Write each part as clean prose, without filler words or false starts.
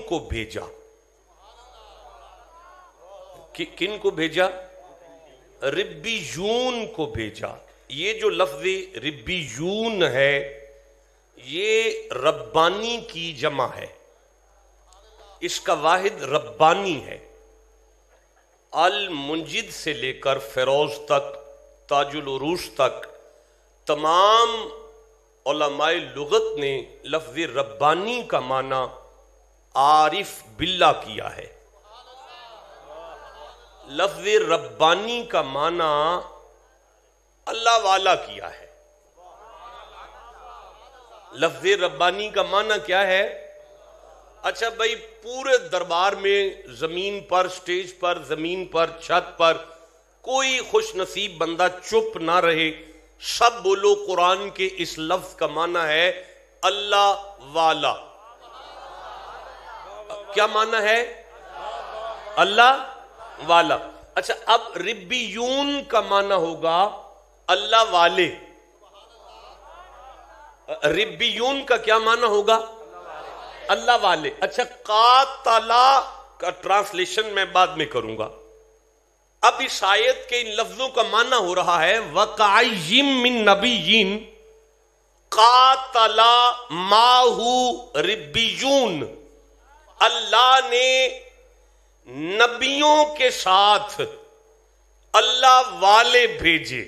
کو بھیجا. کن کو بھیجا؟ ربیون کو بھیجا. یہ جو لفظ ربیون ہے یہ ربانی کی جمع ہے، اس کا واحد ربانی ہے. المنجد سے لے کر فیروز تک، تاج العروش تک تمام علماء لغت نے لفظ ربانی کا معنی عارف باللہ کیا ہے. لفظ ربانی کا معنی اللہ والا کیا ہے. لفظ ربانی کا معنی کیا ہے؟ اچھا بھائی، پورے دربار میں زمین پر، سٹیج پر، زمین پر، چھت پر کوئی خوش نصیب بندہ چپ نہ رہے، سب بولو قرآن کے اس لفظ کا معنی ہے اللہ والا. کیا معنی ہے؟ اللہ والا. اچھا اب ربیون کا معنی ہوگا اللہ والے. ربیون کا کیا معنی ہوگا؟ اللہ والے. اچھا قاتلا کا ٹرانسلیشن میں بعد میں کروں گا. اب اس آیت کے ان لفظوں کا معنی ہو رہا ہے وَقَعَيِّم مِّن نَبِيٍّ قَاتَلَ مَعَهُ رِبِّيُّونَ. اللہ نے نبیوں کے ساتھ اللہ والے بھیجے.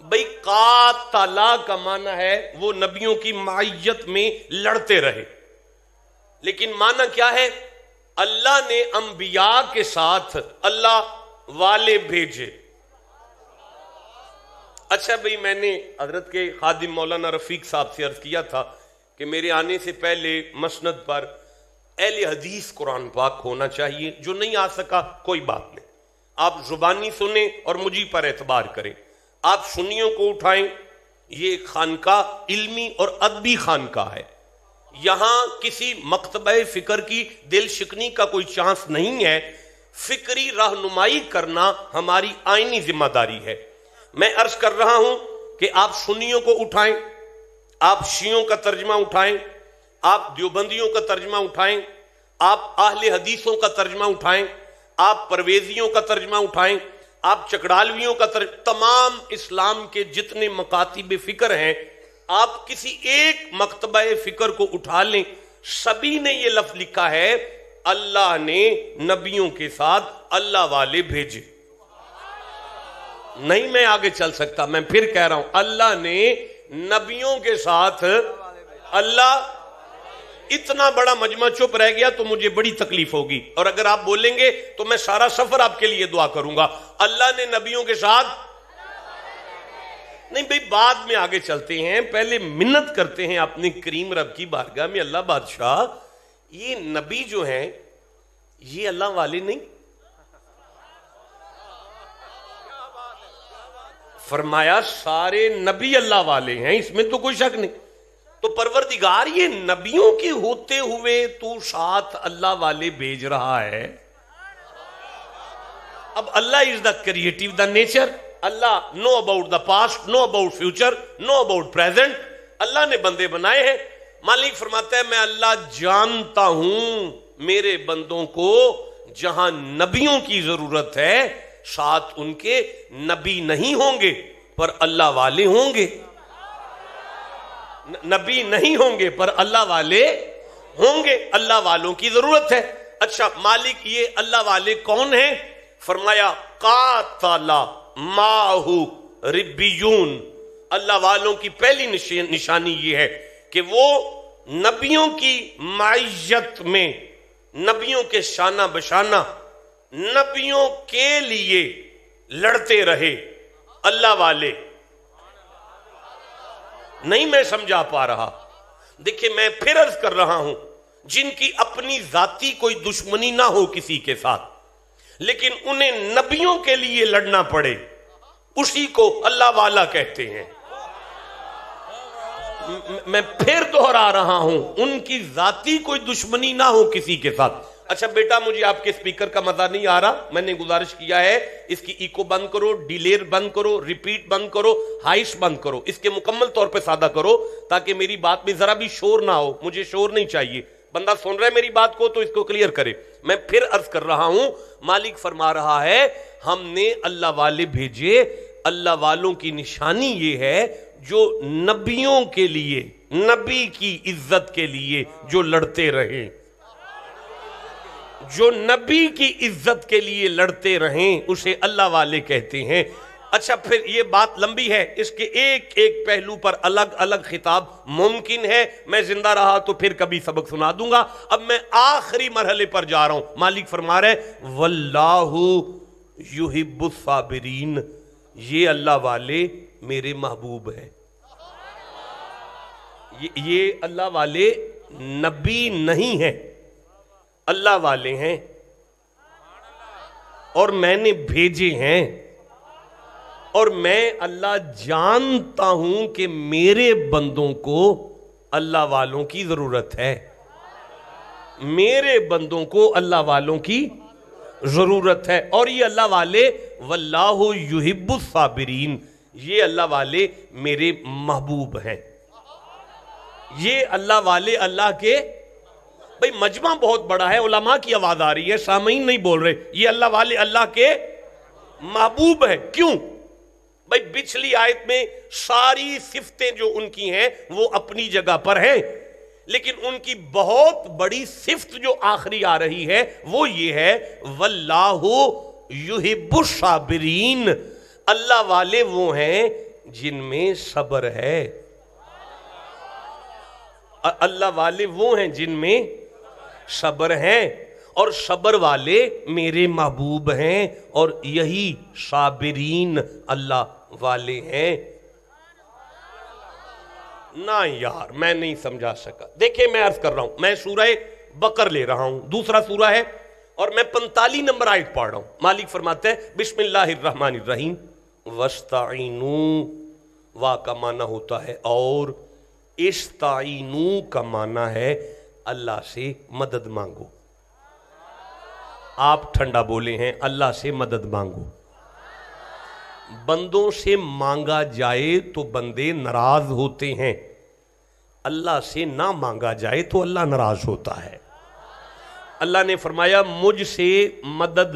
بھئی قاتلا کا معنی ہے وہ نبیوں کی معیت میں لڑتے رہے، لیکن معنی کیا ہے؟ اللہ نے انبیاء کے ساتھ اللہ والے بھیجے. اچھا بھئی، میں نے حضرت کے خادم مولانا رفیق صاحب سے عرض کیا تھا کہ میرے آنے سے پہلے مسند پر اہل حدیث قرآن پاک ہونا چاہیے. جو نہیں آ سکا کوئی بات نہیں، آپ زبانی سنیں اور مجھے پر اعتبار کریں. آپ سنیوں کو اٹھائیں. یہ ایک خانقاہ علمی اور ادبی خانقاہ ہے. یہاں کسی مکتبہ فکر کی دل شکنی کا کوئی چانس نہیں ہے. فکری رہنمائی کرنا ہماری آئینی ذمہ داری ہے. میں عرض کر رہا ہوں کہ آپ سنیوں کو اٹھائیں، آپ شیعوں کا ترجمہ اٹھائیں، آپ دیوبندیوں کا ترجمہ اٹھائیں، آپ اہل حدیثوں کا ترجمہ اٹھائیں، آپ پرویزیوں کا ترجمہ اٹھائیں، آپ چکڑالویوں کا ترجمہ، تمام اسلام کے جتنے مکاتب فکر ہیں آپ کسی ایک مکتبہ فکر کو اٹھا لیں، سبھی نے یہ لفظ لکھا ہے اللہ نے نبیوں کے ساتھ اللہ والے بھیجے. نہیں میں آگے چل سکتا، میں پھر کہہ رہا ہوں اللہ نے نبیوں کے ساتھ اللہ. اتنا بڑا مجمع چپ رہ گیا تو مجھے بڑی تکلیف ہوگی، اور اگر آپ بولیں گے تو میں سارا سفر آپ کے لیے دعا کروں گا. اللہ نے نبیوں کے ساتھ نہیں. بھئی بعد میں آگے چلتے ہیں، پہلے منت کرتے ہیں اپنے کریم رب کی بارگاہ میں. اللہ بادشاہ، یہ نبی جو ہیں یہ اللہ والے نہیں. فرمایا سارے نبی اللہ والے ہیں، اس میں تو کوئی شک نہیں. تو پروردگار یہ نبیوں کے ہوتے ہوئے تو ساتھ اللہ والے بھیج رہا ہے. اب Allah is the creative, the nature. Allah know about the past, know about future, know about present. Allah نے بندے بنائے ہیں. مالک فرماتا ہے میں اللہ جانتا ہوں میرے بندوں کو جہاں نبیوں کی ضرورت ہے ساتھ ان کے نبی نہیں ہوں گے پر اللہ والے ہوں گے. نبی نہیں ہوں گے پر اللہ والے ہوں گے. اللہ والوں کی ضرورت ہے. اچھا مالک یہ اللہ والے کون ہیں؟ فرمایا قاتل معہ ربیون. اللہ والوں کی پہلی نشانی یہ ہے کہ وہ نبیوں کی معیت میں، نبیوں کے شانہ بشانہ، نبیوں کے لیے لڑتے رہے. اللہ والے نہیں میں سمجھا پا رہا. دیکھیں میں پھر عرض کر رہا ہوں، جن کی اپنی ذاتی کوئی دشمنی نہ ہو کسی کے ساتھ لیکن انہیں نبیوں کے لیے لڑنا پڑے، اسی کو اللہ والا کہتے ہیں. میں پھر دوہرا رہا ہوں، ان کی ذاتی کوئی دشمنی نہ ہو کسی کے ساتھ اچھا بیٹا مجھے آپ کے سپیکر کا مزہ نہیں آ رہا، میں نے گزارش کیا ہے اس کی ایکو بند کرو، ڈیلیئر بند کرو، ریپیٹ بند کرو، ہائش بند کرو، اس کے مکمل طور پہ سادہ کرو تاکہ میری بات میں ذرا بھی شور نہ ہو، مجھے شور نہیں چاہیے، بندہ سن رہا ہے میری بات کو تو اس کو کلیئر کرے۔ میں پھر عرض کر رہا ہوں، مالک فرما رہا ہے ہم نے اللہ والے بھیجے، اللہ والوں کی نشانی یہ ہے جو نبیوں کے لیے، نبی کی عزت کے لیے جو لڑتے رہیں، جو نبی کی عزت کے لیے لڑتے رہیں اسے اللہ والے کہتے ہیں۔ اچھا پھر یہ بات لمبی ہے، اس کے ایک ایک پہلو پر الگ الگ خطاب ممکن ہے، میں زندہ رہا تو پھر کبھی سبق سنا دوں گا۔ اب میں آخری مرحلے پر جا رہا ہوں، مالک فرما رہے واللہ یحب الصابرین، یہ اللہ والے میرے محبوب ہیں۔ یہ اللہ والے نبی نہیں ہیں، اللہ والے ہیں اور میں نے بھیجے ہیں، اور میں اللہ جانتا ہوں کہ میرے بندوں کو اللہ والوں کی ضرورت ہے، میرے بندوں کو اللہ والوں کی ضرورت ہے، اور یہ اللہ والے واللہ یحب الصابرین، یہ اللہ والے میرے محبوب ہیں۔ یہ اللہ والے اللہ کے، بھئی مجمع بہت بڑا ہے، علماء کی آواز آ رہی ہے، سامعین نہیں بول رہے، یہ اللہ والے اللہ کے محبوب ہیں۔ کیوں؟ بھئی پچھلی آیت میں ساری صفتیں جو ان کی ہیں وہ اپنی جگہ پر ہیں، لیکن ان کی بہت بڑی صفت جو آخری آ رہی ہے وہ یہ ہے واللہ یحب الصابرین، اللہ والے وہ ہیں جن میں صبر ہے، اللہ والے وہ ہیں جن میں صبر ہیں، اور صبر والے میرے محبوب ہیں، اور یہی صابرین اللہ والے ہیں۔ نہ یار میں نہیں سمجھا سکا، دیکھیں میں عرض کر رہا ہوں، میں سورہ بقر لے رہا ہوں، دوسرا سورہ ہے، اور میں 45 نمبر آیت پڑھ رہا ہوں۔ مالک فرماتے ہیں بسم اللہ الرحمن الرحیم وَاسْتَعِینُوا، وا کا معنی ہوتا ہے اور، استعینوا کا معنی ہے اللہ سے مدد مانگو۔ آپ ٹھنڈا بولے ہیں، اللہ سے مدد مانگو۔ بندوں سے مانگا جائے تو بندے ناراض ہوتے ہیں، اللہ سے نہ مانگا جائے تو اللہ ناراض ہوتا ہے۔ اللہ نے فرمایا مجھ سے مدد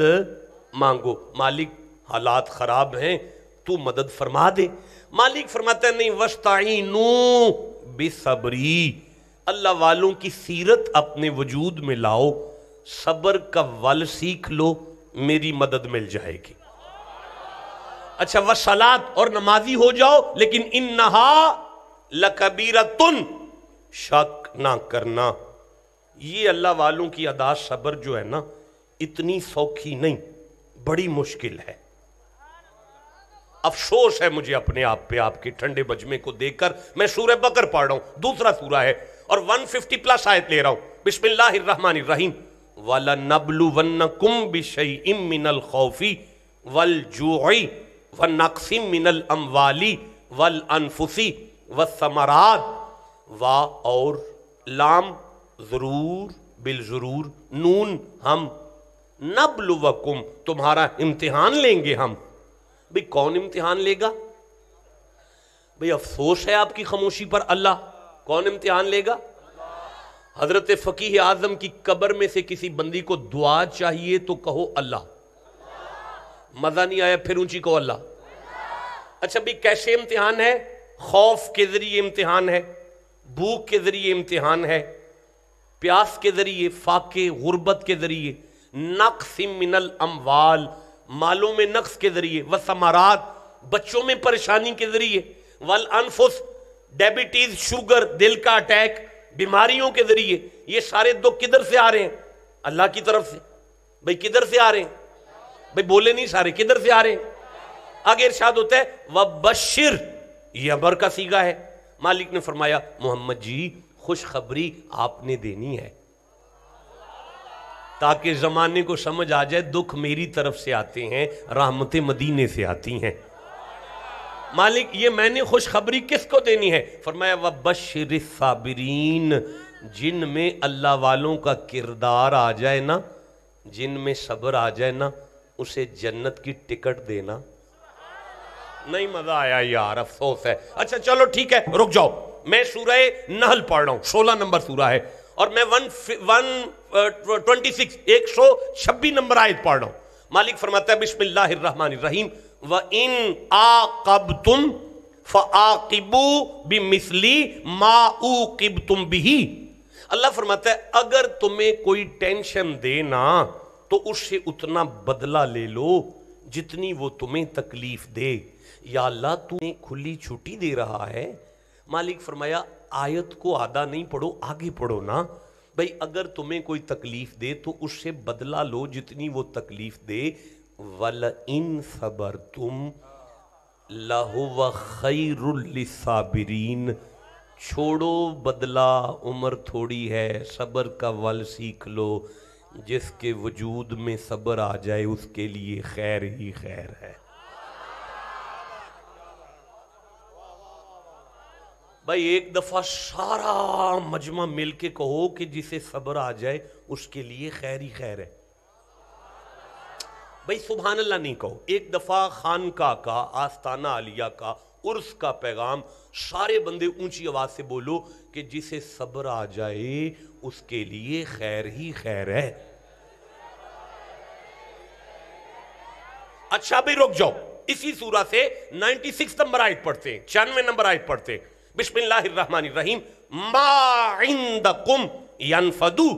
مانگو، مالک حالات خراب ہیں تو مدد فرما دے۔ مالک فرماتا ہے نہیں، وَاسْتَعِینُوا بِصَبْرِی، اللہ والوں کی سیرت اپنے وجود میں لاؤ، صبر کا ول سیکھ لو، میری مدد مل جائے گی۔ اچھا وَصَلَاۃ، اور نمازی ہو جاؤ، لیکن اِنَّهَا لَكَبِيرَةٌ، شک نہ کرنا، یہ اللہ والوں کی ادا صبر جو ہے نا اتنی سوکھی نہیں، بڑی مشکل ہے۔ افسوس ہے مجھے اپنے آپ پہ، آپ کے ٹھنڈے مجمع کو دیکھ کر۔ میں سورہ بقر پڑھ رہا ہوں، دوسرا سورہ ہے، اور 150 پلس آیت لے رہا ہوں۔ بسم اللہ الرحمن الرحیم وَلَنَبْلُوَنَّكُمْ بِشَيْءٍ مِّنَ الْخَوْفِ وَالْجُوعِ وَنَقْصٍ مِّنَ الْأَمْوَالِ وَالْأَنفُسِ وَالثَّمَرَاتِ، وا اور لام ضرور بالضرور، نون ہم، نبلوکم تمہارا امتحان لیں گے ہم۔ بھئی کون امتحان لے گا؟ بھئی افسوس ہے آپ کی خاموشی پر، اللہ۔ کون امتحان لے گا؟ حضرت فقیہ اعظم کی قبر میں سے کسی بندی کو دعا چاہیے تو کہو اللہ، مزہ نہیں آیا پھر اونچی کہو اللہ۔ اچھا بھئی کیسے امتحان ہے؟ خوف کے ذریعے امتحان ہے، بھوک کے ذریعے امتحان ہے، پیاس کے ذریعے، فاقے غربت کے ذریعے، نقص من الاموال مالوں میں نقص کے ذریعے، والثمرات بچوں میں پریشانی کے ذریعے، والانفس ڈائبٹیز شوگر دل کا اٹیک بیماریوں کے ذریعے۔ یہ سارے دکھ کدھر سے آ رہے ہیں؟ اللہ کی طرف سے۔ بھئی کدھر سے آ رہے ہیں؟ بھئی بولے نہیں سارے، کدھر سے آ رہے ہیں؟ آگے ارشاد ہوتا ہے وَبَشِّرْ، یہ امر کا صیغہ ہے۔ مالک نے فرمایا محمد جی خوشخبری آپ نے دینی ہے تاکہ زمانے کو سمجھ آ جائے دکھ میری طرف سے آتے ہیں، رحمتیں مدینے سے آتی ہیں۔ مالک یہ میں نے خوشخبری کس کو دینی ہے؟ فرمایا وَبَشِّرِ الصَّابِرِينَ، جن میں اللہ والوں کا کردار آ جائے نا، جن میں صبر آ جائے نا، اسے جنت کی ٹکٹ دینا۔ نہیں مزہ آیا یار، افسوس ہے۔ اچھا چلو ٹھیک ہے، رک جاؤ، میں سورہ نحل پڑھ رہا ہوں، 16 نمبر سورہ ہے، اور میں 126 126 نمبر آیت پڑھ رہا ہوں۔ مالک فرماتا ہے بسم اللہ الرحمن الرحیم وَإِنْ عَاقَبْتُمْ فَعَاقِبُوا بِمِثْلِ مَا عُوقِبْتُمْ بِهِ۔ اللہ فرماتا ہے اگر تمہیں کوئی ٹینشن دے نا تو اس سے اتنا بدلہ لے لو جتنی وہ تمہیں تکلیف دے۔ یا اللہ تو نے کھلی چھٹی دے رہا ہے۔ مالک فرمایا آیت کو آدھا نہیں پڑھو، آگے پڑھو نا بھئی، اگر تمہیں کوئی تکلیف دے تو اس سے بدلہ لو جتنی وہ تکلیف دے۔ وَلَئِن صَبَرْتُمْ لَهُوَ خَيْرٌ لِلصَّابِرِينَ۔ چھوڑو بدلہ، عمر تھوڑی ہے، صبر کا ول سیکھ لو، جس کے وجود میں صبر آ جائے اس کے لیے خیر ہی خیر ہے۔ بھائی ایک دفعہ سارا مجمع مل کے کہو کہ جسے صبر آ جائے اس کے لیے خیر ہی خیر ہے۔ بھائی سبحان اللہ نہیں کہو، ایک دفعہ خانقاہ کا، آستانہ عالیہ کا، عرس کا پیغام سارے بندے اونچی آواز سے بولو کہ جسے صبر آ جائے اس کے لیے خیر ہی خیر ہے۔ اچھا بھائی رک جاؤ، اسی سورہ سے 96 نمبر آیت پڑھتے ہیں، 96 نمبر آیت پڑھتے ہیں۔ بسم اللہ الرحمن الرحیم ما عندکم ینفدو،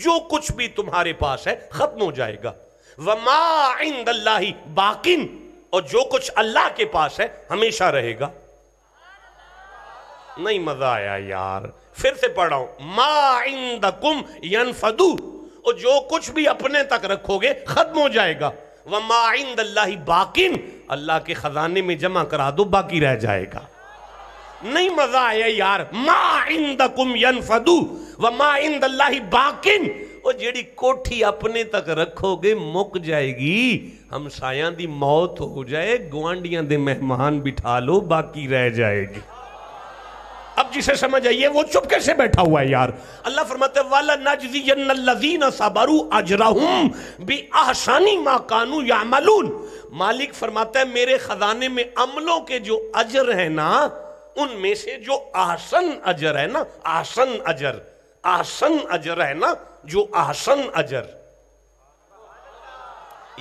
جو کچھ بھی تمہارے پاس ہے ختم ہو جائے گا، وما عند اللہ باقین، اور جو کچھ اللہ کے پاس ہے ہمیشہ رہے گا۔ نہیں مزہ آیا یار، پھر سے پڑھ رہا ہوں، ما عندکم ینفدو، اور جو کچھ بھی اپنے تک رکھو گے ختم ہو جائے گا، وما عند اللہ باقین، اللہ کے خزانے میں جمع کرا دو باقی رہ جائے گا۔ نہیں مزہ آیا یار، ما عندکم ینفدو وما عند اللہ باقین، اور جیڑی کوٹھی اپنے تک رکھو گے مک جائے گی، ہمسایاں دی موت ہو جائے گوانڈیاں دے مہمان بٹھا لو باقی رہ جائے گی۔ اب جسے سمجھ آئیے وہ چپ کیسے بیٹھا ہوا ہے یار؟ اللہ فرماتے ہیں وَلَنَجْزِيَنَّ الَّذِينَ صَبَرُوا أَجْرَهُمْ بِأَحْسَنِ مَا كَانُوا يَعْمَلُونَ۔ مالک فرماتا ہے میرے خزانے میں عملوں کے جو اجر ہیں نا، ان میں سے جو احسن اجر ہے نا، احسن اجر، احسن اجر ہے نا، جو احسن اجر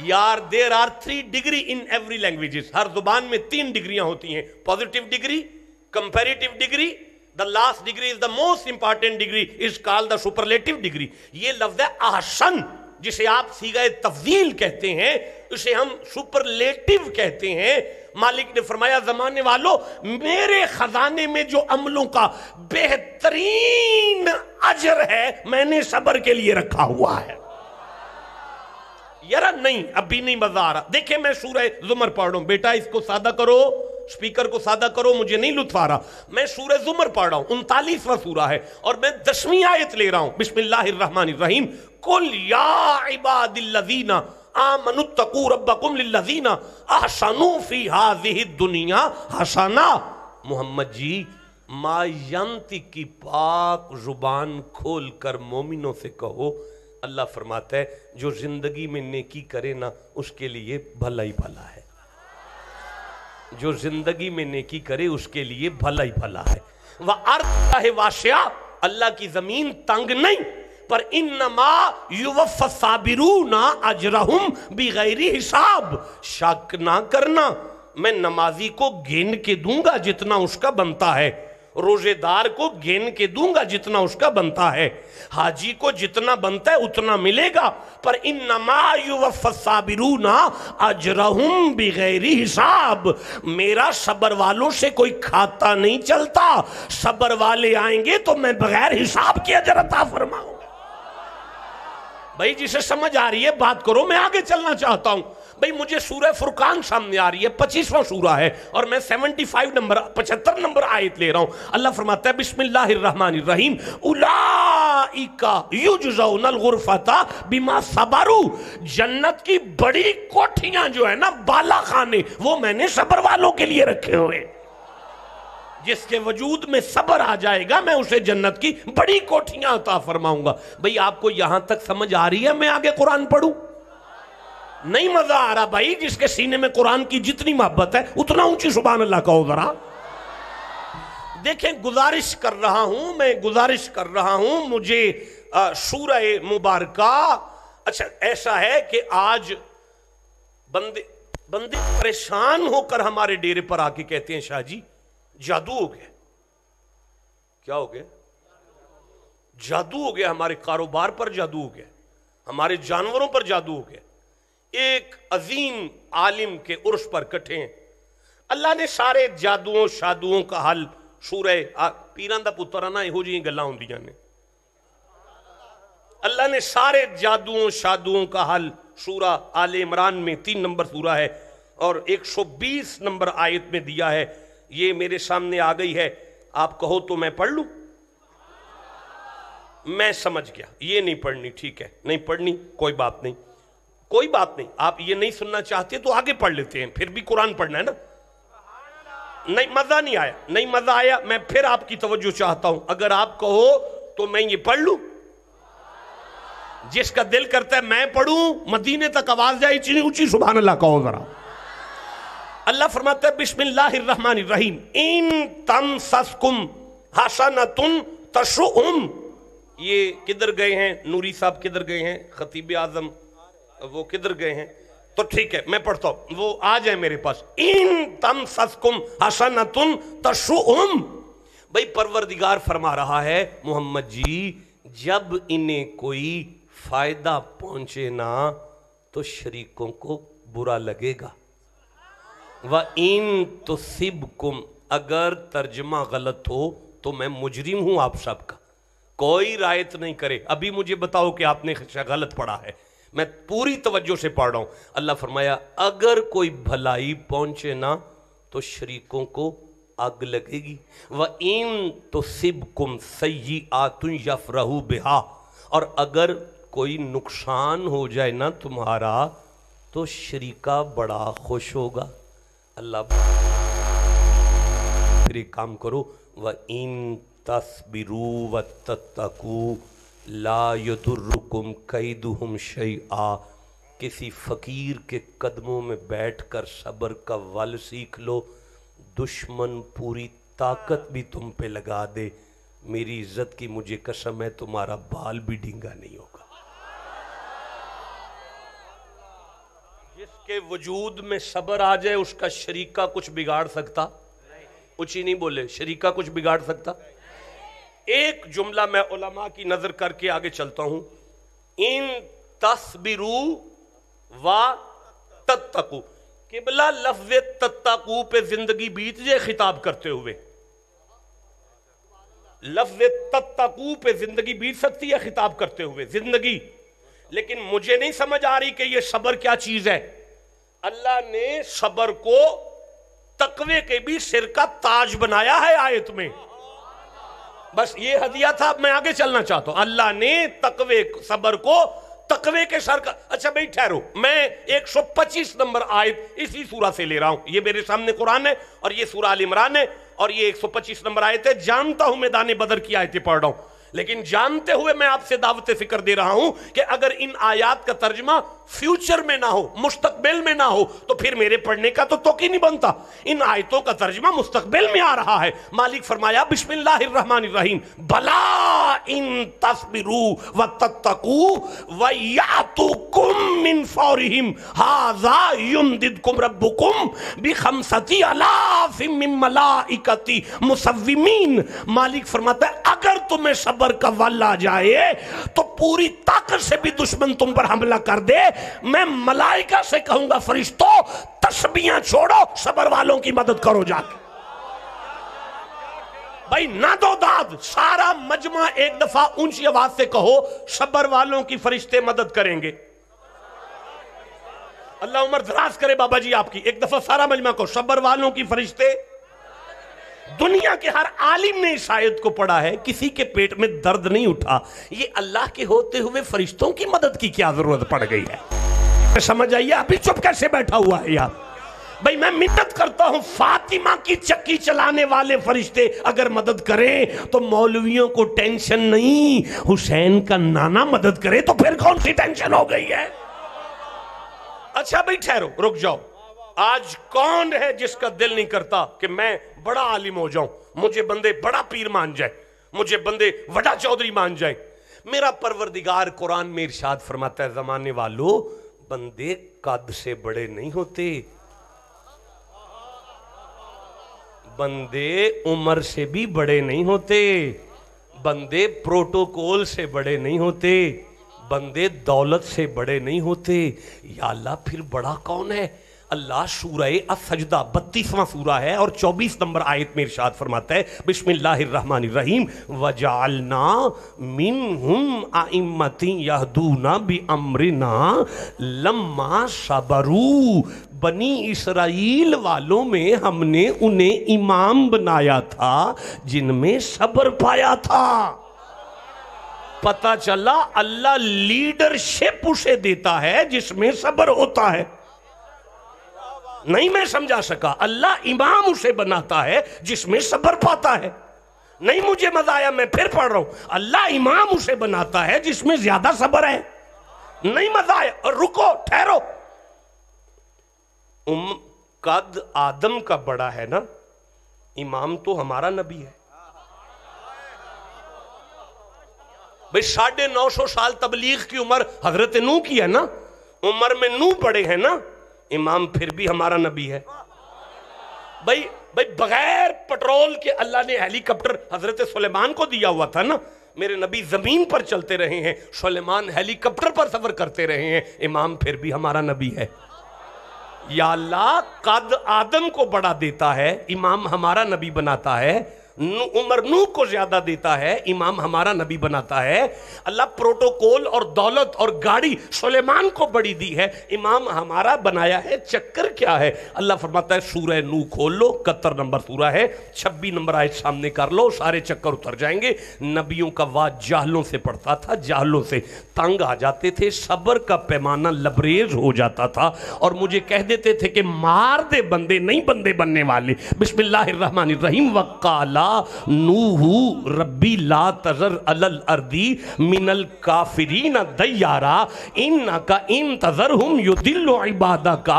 یار، there are 3 degree in every languages, ہر زبان میں 3 ڈگریاں ہوتی ہیں، positive degree, comparative degree, the last degree is the most important degree is called the superlative degree۔ یہ لفظ ہے احسن، جسے آپ صیغہ تفضیل کہتے ہیں، اسے ہم سپرلیٹیو کہتے ہیں۔ مالک نے فرمایا زمانے والو، میرے خزانے میں جو عملوں کا بہترین اجر ہے میں نے صبر کے لیے رکھا ہوا ہے۔ یار نہیں ابھی نہیں مزہ آ رہا، دیکھیں میں سورہ زمر پڑھ رہا ہوں، بیٹا اس کو سادہ کرو، سپیکر کو سادہ کرو، مجھے نہیں لطف آ رہا۔ میں سورہ زمر پڑھ رہا ہوں، 39واں سورہ ہے، اور میں 10ویں آیت لے رہا ہوں۔ بسم اللہ الرحمن الرحیم قل یا عباد الذین آمنوا اتقوا ربکم للذین احسنوا فی ہذہ الدنیا حسنہ۔ محمد جی ما ینطق کی پاک زبان کھول کر مومنوں سے کہو، اللہ فرماتا ہے جو زندگی میں نیکی کرے نا اس کے لیے بھلا ہی بھلا ہے، جو زندگی میں نیکی کرے اس کے لیے بھلا ہی بھلا ہے۔ وَأَرْضَ وَاسِعَةٌ، اللہ کی زمین تنگ نہیں، پر انما یوفی الصابرون اجرہم بغیر حساب۔ شک نہ کرنا، میں نمازی کو گن کے دوں گا جتنا اس کا بنتا ہے، روزے دار کو گن کے دوں گا جتنا اس کا بنتا ہے، حاجی کو جتنا بنتا ہے اتنا ملے گا، پر انما یوفی الصابرون اجرہم بغیر حساب۔ میرا صبر والوں سے کوئی کھاتا نہیں چلتا، صبر والے آئیں گے تو میں بغیر حساب کی اجر عطا فرماؤں گا۔ بھائی جسے سمجھ آ رہی ہے بات کرو، میں آگے چلنا چاہتا ہوں۔ بھئی مجھے سورہ فرقان سامنے آ رہی ہے، 25واں سورہ ہے، اور میں 75 نمبر آیت لے رہا ہوں۔ اللہ فرماتا ہے بسم اللہ الرحمن الرحیم اولئک یجزون الغرفۃ بما صبروا۔ جنت کی بڑی کوٹھیاں جو ہے نا، بالا خانے، وہ میں نے صبر والوں کے لیے رکھے ہوئے۔ جس کے وجود میں صبر آ جائے گا میں اسے جنت کی بڑی کوٹھیاں عطا فرماؤں گا. بھئی آپ کو یہاں تک سمجھ آ رہی ہے؟ میں آگے قرآن پڑھوں؟ نہیں مزہ آ رہا بھائی. جس کے سینے میں قرآن کی جتنی محبت ہے اتنا اونچی سبحان اللہ کہو ذرا. دیکھیں گزارش کر رہا ہوں مجھے سورہ مبارکہ. اچھا ایسا ہے کہ آج بندے پریشان ہو کر ہمارے ڈیرے پر آ کے کہتے ہیں شاہ جی جادو ہو گیا. کیا ہو گیا؟ جادو ہو گیا. ہمارے کاروبار پر جادو ہو گیا, ہمارے جانوروں پر جادو ہو گیا. ایک عظیم عالم کے عرش پر کٹھے ہیں. اللہ نے سارے جادوؤں شادوؤں کا حل سورہ پیران دا پتر نا یہو جی گلاں ہوندیاں نے. اللہ نے سارے جادوؤں شادوؤں کا حل سورہ آل عمران میں 3 نمبر سورہ ہے اور 120 نمبر آیت میں دیا ہے. یہ میرے سامنے آ گئی ہے, آپ کہو تو میں پڑھ لوں؟ میں سمجھ گیا یہ نہیں پڑھنی. ٹھیک ہے نہیں پڑھنی, کوئی بات نہیں. آپ یہ نہیں سننا چاہتے تو آگے پڑھ لیتے ہیں, پھر بھی قرآن پڑھنا ہے نا. نہیں مزہ آیا. میں پھر آپ کی توجہ چاہتا ہوں. اگر آپ کہو تو میں یہ پڑھ لوں. جس کا دل کرتا ہے میں پڑھوں, مدینے تک آواز جائے اتنی اونچی سبحان اللہ کہو ذرا. اللہ فرماتا ہے بسم اللہ الرحمن الرحیم ان تمسسکم حسنۃ تسؤہم. یہ کدھر گئے ہیں؟ نوری صاحب کدھر گئے ہیں؟ خطیب اعظم وہ کدھر گئے ہیں؟ تو ٹھیک ہے میں پڑھتا ہوں, وہ آ جائیں میرے پاس. ان تمسسکم حسنۃ تسؤہم. بھئی پروردگار فرما رہا ہے محمد جی جب انہیں کوئی فائدہ پہنچے نا تو شریکوں کو برا لگے گا. وَإِن تُصِبْكُمْ اگر ترجمہ غلط ہو تو میں مجرم ہوں آپ سب کا, کوئی رعایت نہیں کرے. ابھی مجھے بتاؤ کہ آپ نے غلط پڑھا ہے, میں پوری توجہ سے پڑھ رہا ہوں. اللہ فرمایا اگر کوئی بھلائی پہنچے نا تو شریکوں کو آگ لگے گی. وَإِن تُصِبْكُمْ سَيِّئَةٌ يَفْرَحُوا بِهَا اور اگر کوئی نقصان ہو جائے نا تمہارا تو شریکہ بڑا خوش ہوگا. اللہ پھر ایک کام کرو وَإِن تَصْبِرُوا وَتَتَّقُوا لَا يَضُرُّكُمْ كَيْدُهُمْ شَيْئًا. کسی فقیر کے قدموں میں بیٹھ کر صبر کا ول سیکھ لو, دشمن پوری طاقت بھی تم پہ لگا دے, میری عزت کی مجھے قسم ہے تمہارا بال بھی ڈھینگا نہیں ہوگا. جس کے وجود میں صبر آ جائے اس کا شریکہ کچھ بگاڑ سکتا؟ اونچی نہیں بولے, شریکہ کچھ بگاڑ سکتا؟ ایک جملہ میں علماء کی نظر کر کے آگے چلتا ہوں. ان تصبروا و تتقوا, قبلہ لفظ تتقوا پہ زندگی بیت جائے خطاب کرتے ہوئے. لفظ تتقوا پہ زندگی بیت سکتی ہے خطاب کرتے ہوئے زندگی, لیکن مجھے نہیں سمجھ آ رہی کہ یہ صبر کیا چیز ہے. اللہ نے صبر کو تقوی کے بھی سر کا تاج بنایا ہے آیت میں. بس یہ ہدیہ تھا, اب میں آگے چلنا چاہتا ہوں. اللہ نے تقوی صبر کو تقوی کے سر کا. اچھا بھئی ٹھہرو, میں 125 نمبر آیت اسی سورہ سے لے رہا ہوں. یہ میرے سامنے قرآن ہے اور یہ سورہ آل عمران ہے اور یہ 125 نمبر آیت ہے. جانتا ہوں میدان بدر کی آیتیں پڑھ رہا ہوں, لیکن جانتے ہوئے میں آپ سے دعوت فکر دے رہا ہوں کہ اگر ان آیات کا ترجمہ فیوچر میں نہ ہو, مستقبل میں نہ ہو, تو پھر میرے پڑھنے کا تو توقع نہیں بنتا. ان آیتوں کا ترجمہ مستقبل میں آ رہا ہے. مالک فرمایا بسم اللہ الرحمن الرحیم بلا ان تصبروا وتتقوا ویاتوکم من فورہم ھذا یمددکم ربکم بخمسۃ آلاف من ملائکۃ مسومین. مالک فرماتا ہے اگر تمہیں صبر کا ول آ جائے تو پوری طاقت سے بھی دشمن تم پر حملہ کر دے, میں ملائکہ سے کہوں گا فرشتوں تسبیحاں چھوڑو, صبر والوں کی مدد کرو جا کے. بھائی نہ دو داد, سارا مجمع ایک دفعہ اونچی آواز سے کہو صبر والوں کی فرشتے مدد کریں گے. اللہ عمر دراز کرے بابا جی آپ کی. ایک دفعہ سارا مجمع کو صبر والوں کی فرشتے. دنیا کے ہر عالم نے اس آیت کو پڑھا ہے, کسی کے پیٹ میں درد نہیں اٹھا. یہ اللہ کے ہوتے ہوئے فرشتوں کی مدد کی کیا ضرورت پڑ گئی ہے؟ سمجھ آئیے, ابھی چپ کیسے بیٹھا ہوا ہے یار. بھئی میں منت کرتا ہوں فاطمہ کی چکی چلانے والے فرشتے اگر مدد کریں تو مولویوں کو ٹینشن نہیں، حسین کا نانا مدد کرے تو پھر کون سی ٹینشن ہو گئی ہے؟ اچھا بھئی ٹھہرو، رک جاؤ. آج کون ہے جس کا دل نہیں کرتا کہ میں بڑا عالم ہو جاؤں، مجھے بندے بڑا پیر مان جائے، مجھے بندے بڑا چودھری مان جائیں؟ میرا پروردگار قرآن میں ارشاد فرماتا ہے زمانے والو بندے قد سے بڑے نہیں ہوتے، بندے عمر سے بھی بڑے نہیں ہوتے، بندے پروٹوکول سے بڑے نہیں ہوتے، بندے دولت سے بڑے نہیں ہوتے. یا اللہ پھر بڑا کون ہے؟ اللہ سورہ السجدہ 32واں سورہ ہے اور 24 نمبر آیت میں ارشاد فرماتا ہے بسم اللہ الرحمن الرحیم وَجَعَلْنَا مِنْهُمْ أَئِمَّةً يَهْدُونَ بِأَمْرِنَا لَمَّا صَبَرُوا. بنی اسرائیل والوں میں ہم نے انہیں امام بنایا تھا جن میں صبر پایا تھا. پتہ چلا اللہ لیڈرشپ اسے دیتا ہے جس میں صبر ہوتا ہے. نہیں میں سمجھا سکا. اللہ امام اسے بناتا ہے جس میں صبر پاتا ہے. نہیں مجھے مزہ آیا، میں پھر پڑھ رہا ہوں. اللہ امام اسے بناتا ہے جس میں زیادہ صبر ہے. نہیں مزہ آیا، اور رکو ٹھہرو. قد آدم کا بڑا ہے نا، امام تو ہمارا نبی ہے. بھئی 950 سال تبلیغ کی عمر حضرت نوح کی ہے نا، عمر میں نوح بڑے ہیں نا، امام پھر بھی ہمارا نبی ہے. بھئی بغیر پٹرول کے اللہ نے ہیلی کاپٹر حضرت سلیمان کو دیا ہوا تھا نا. میرے نبی زمین پر چلتے رہے ہیں، سلیمان ہیلی کاپٹر پر سفر کرتے رہے ہیں، امام پھر بھی ہمارا نبی ہے. یا اللہ قد آدم کو بڑا دیتا ہے، امام ہمارا نبی بناتا ہے. عمر نوح کو زیادہ دیتا ہے، امام ہمارا نبی بناتا ہے. اللہ پروٹوکول اور دولت اور گاڑی سلیمان کو بڑی دی ہے، امام ہمارا بنایا ہے. چکر کیا ہے؟ اللہ فرماتا ہے سورہ نوح کھول لو، 71 نمبر سورہ ہے، 26 نمبر آیت سامنے کر لو، سارے چکر اتر جائیں گے. نبیوں کا وعد جاہلوں سے پڑتا تھا، جاہلوں سے تنگ آ جاتے تھے، صبر کا پیمانہ لبریز ہو جاتا تھا اور مجھے کہہ دیتے تھے کہ مار دے بندے نہیں بندے بننے والے. بسم اللہ الرحمن الرحیم وقالا نوح ربی لا تذر علی الارض من الکافرین دیارا انک ان تذرہم یضل عبادک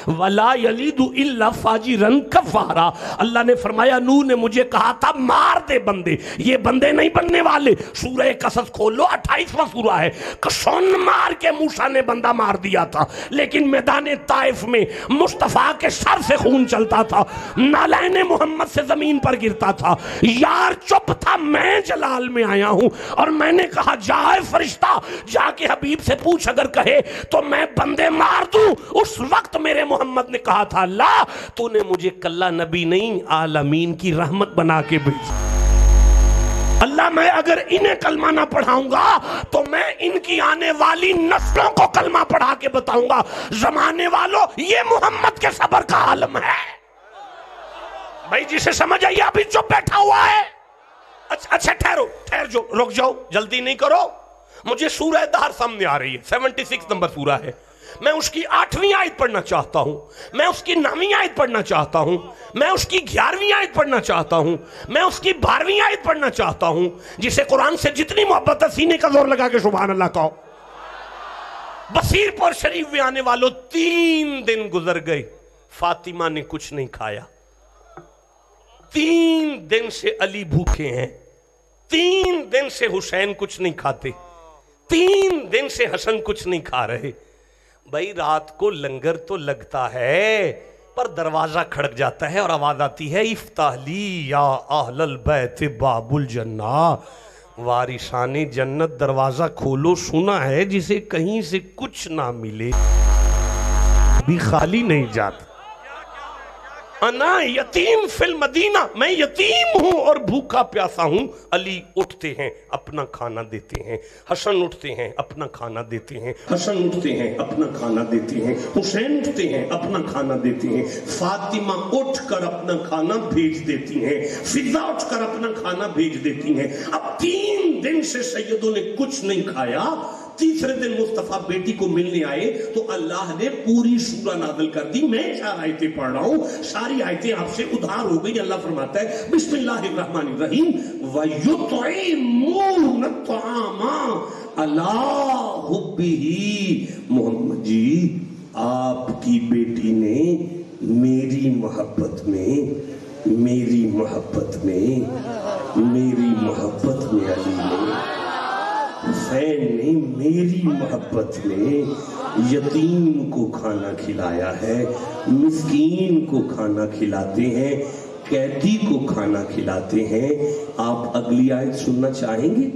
ولا یلد الا فاجرا کفارا. اللہ نے فرمایا نوح نے مجھے کہا تھا مار دے بندے، یہ بندے نہیں بننے والے. سورہ قصص کھولو، 28واں سورہ ہے. کسون مار کے موسیٰ نے بندہ مار دیا تھا، لیکن میدان طائف میں مصطفیٰ کے سر سے خون چلتا تھا، نالین محمد سے زمین پر گرتا تھا. یار چپ تھا، میں جلال میں آیا ہوں اور میں نے کہا جائے فرشتہ جا کے حبیب سے پوچھ اگر کہے تو میں بندے مار دوں. اس وقت میرے محمد نے کہا تھا اللہ تو نے مجھے کلہ نبی نہیں عالمین کی رحمت بنا کے بھیجا. اللہ میں اگر انہیں کلمہ نہ پڑھاؤں گا تو میں ان کی آنے والی نسلوں کو کلمہ پڑھا کے بتاؤں گا زمانے والوں یہ محمد کے صبر کا عالم ہے. بھائی جسے سمجھ آئیے ابھی چپ بیٹھا ہوا ہے. اچھا ٹھہر جو رک جاؤ، جلدی نہیں کرو. مجھے سورہ دہر سامنے آ رہی ہے، 76 نمبر سورہ ہے. میں اس کی 8ویں آیت پڑھنا چاہتا ہوں، میں اس کی 9ویں آیت پڑھنا چاہتا ہوں، میں اس کی 11ویں آیت پڑھنا چاہتا ہوں، میں اس کی 12ویں آیت پڑھنا چاہتا ہوں. جسے قرآن سے جتنی محبت ہے سینے کا زور لگا کے سبحان اللہ کہو. بصیر پور شریف میں آنے والوں 3 دن گزر گئے، فاطمہ نے کچھ نہیں کھایا. 3 دن سے علی بھوکے ہیں، 3 دن سے حسین کچھ نہیں کھاتے، 3 دن سے حسن کچھ نہیں کھا رہے. بھائی رات کو لنگر تو لگتا ہے پر دروازہ کھڑک جاتا ہے اور آواز آتی ہے افتح لی یا اہل البیت باب الجنہ، وارثان جنت دروازہ کھولو. سنا ہے جسے کہیں سے کچھ نہ ملے بھی خالی نہیں جاتا. انا یتیم فی المدینہ، میں یتیم ہوں اور بھوکا پیاسا ہوں. علی اٹھتے ہیں اپنا کھانا دیتے ہیں، حسن اٹھتے ہیں اپنا کھانا دیتے ہیں، حسن اٹھتے ہیں اپنا کھانا دیتے ہیں، حسین اٹھتے ہیں اپنا کھانا دیتے ہیں، فاطمہ اٹھ کر اپنا کھانا بھیج دیتی ہیں، فضا اٹھ کر اپنا کھانا بھیج دیتی ہیں. اب 3 دن سے سیدوں نے کچھ نہیں کھایا تیسرے دن مصطفیٰ بیٹی کو ملنے آئے تو اللہ نے پوری سورہ نازل کر دی. میں 4 آیتیں پڑھ رہا ہوں, ساری آیتیں آپ سے ادھار ہو گئی. اللہ فرماتا ہے بسم اللہ الرحمن الرحیم وَيُطْعِمُونَ الطَّعَامَ عَلَىٰ حُبِّهِ. محمد جی آپ کی بیٹی نے میری محبت میں علی نے, حسین نے میری محبت میں یتیم کو کھانا کھلایا ہے, مسکین کو کھانا کھلاتے ہیں, قیدی کو کھانا کھلاتے ہیں. آپ اگلی آیت سننا چاہیں گے؟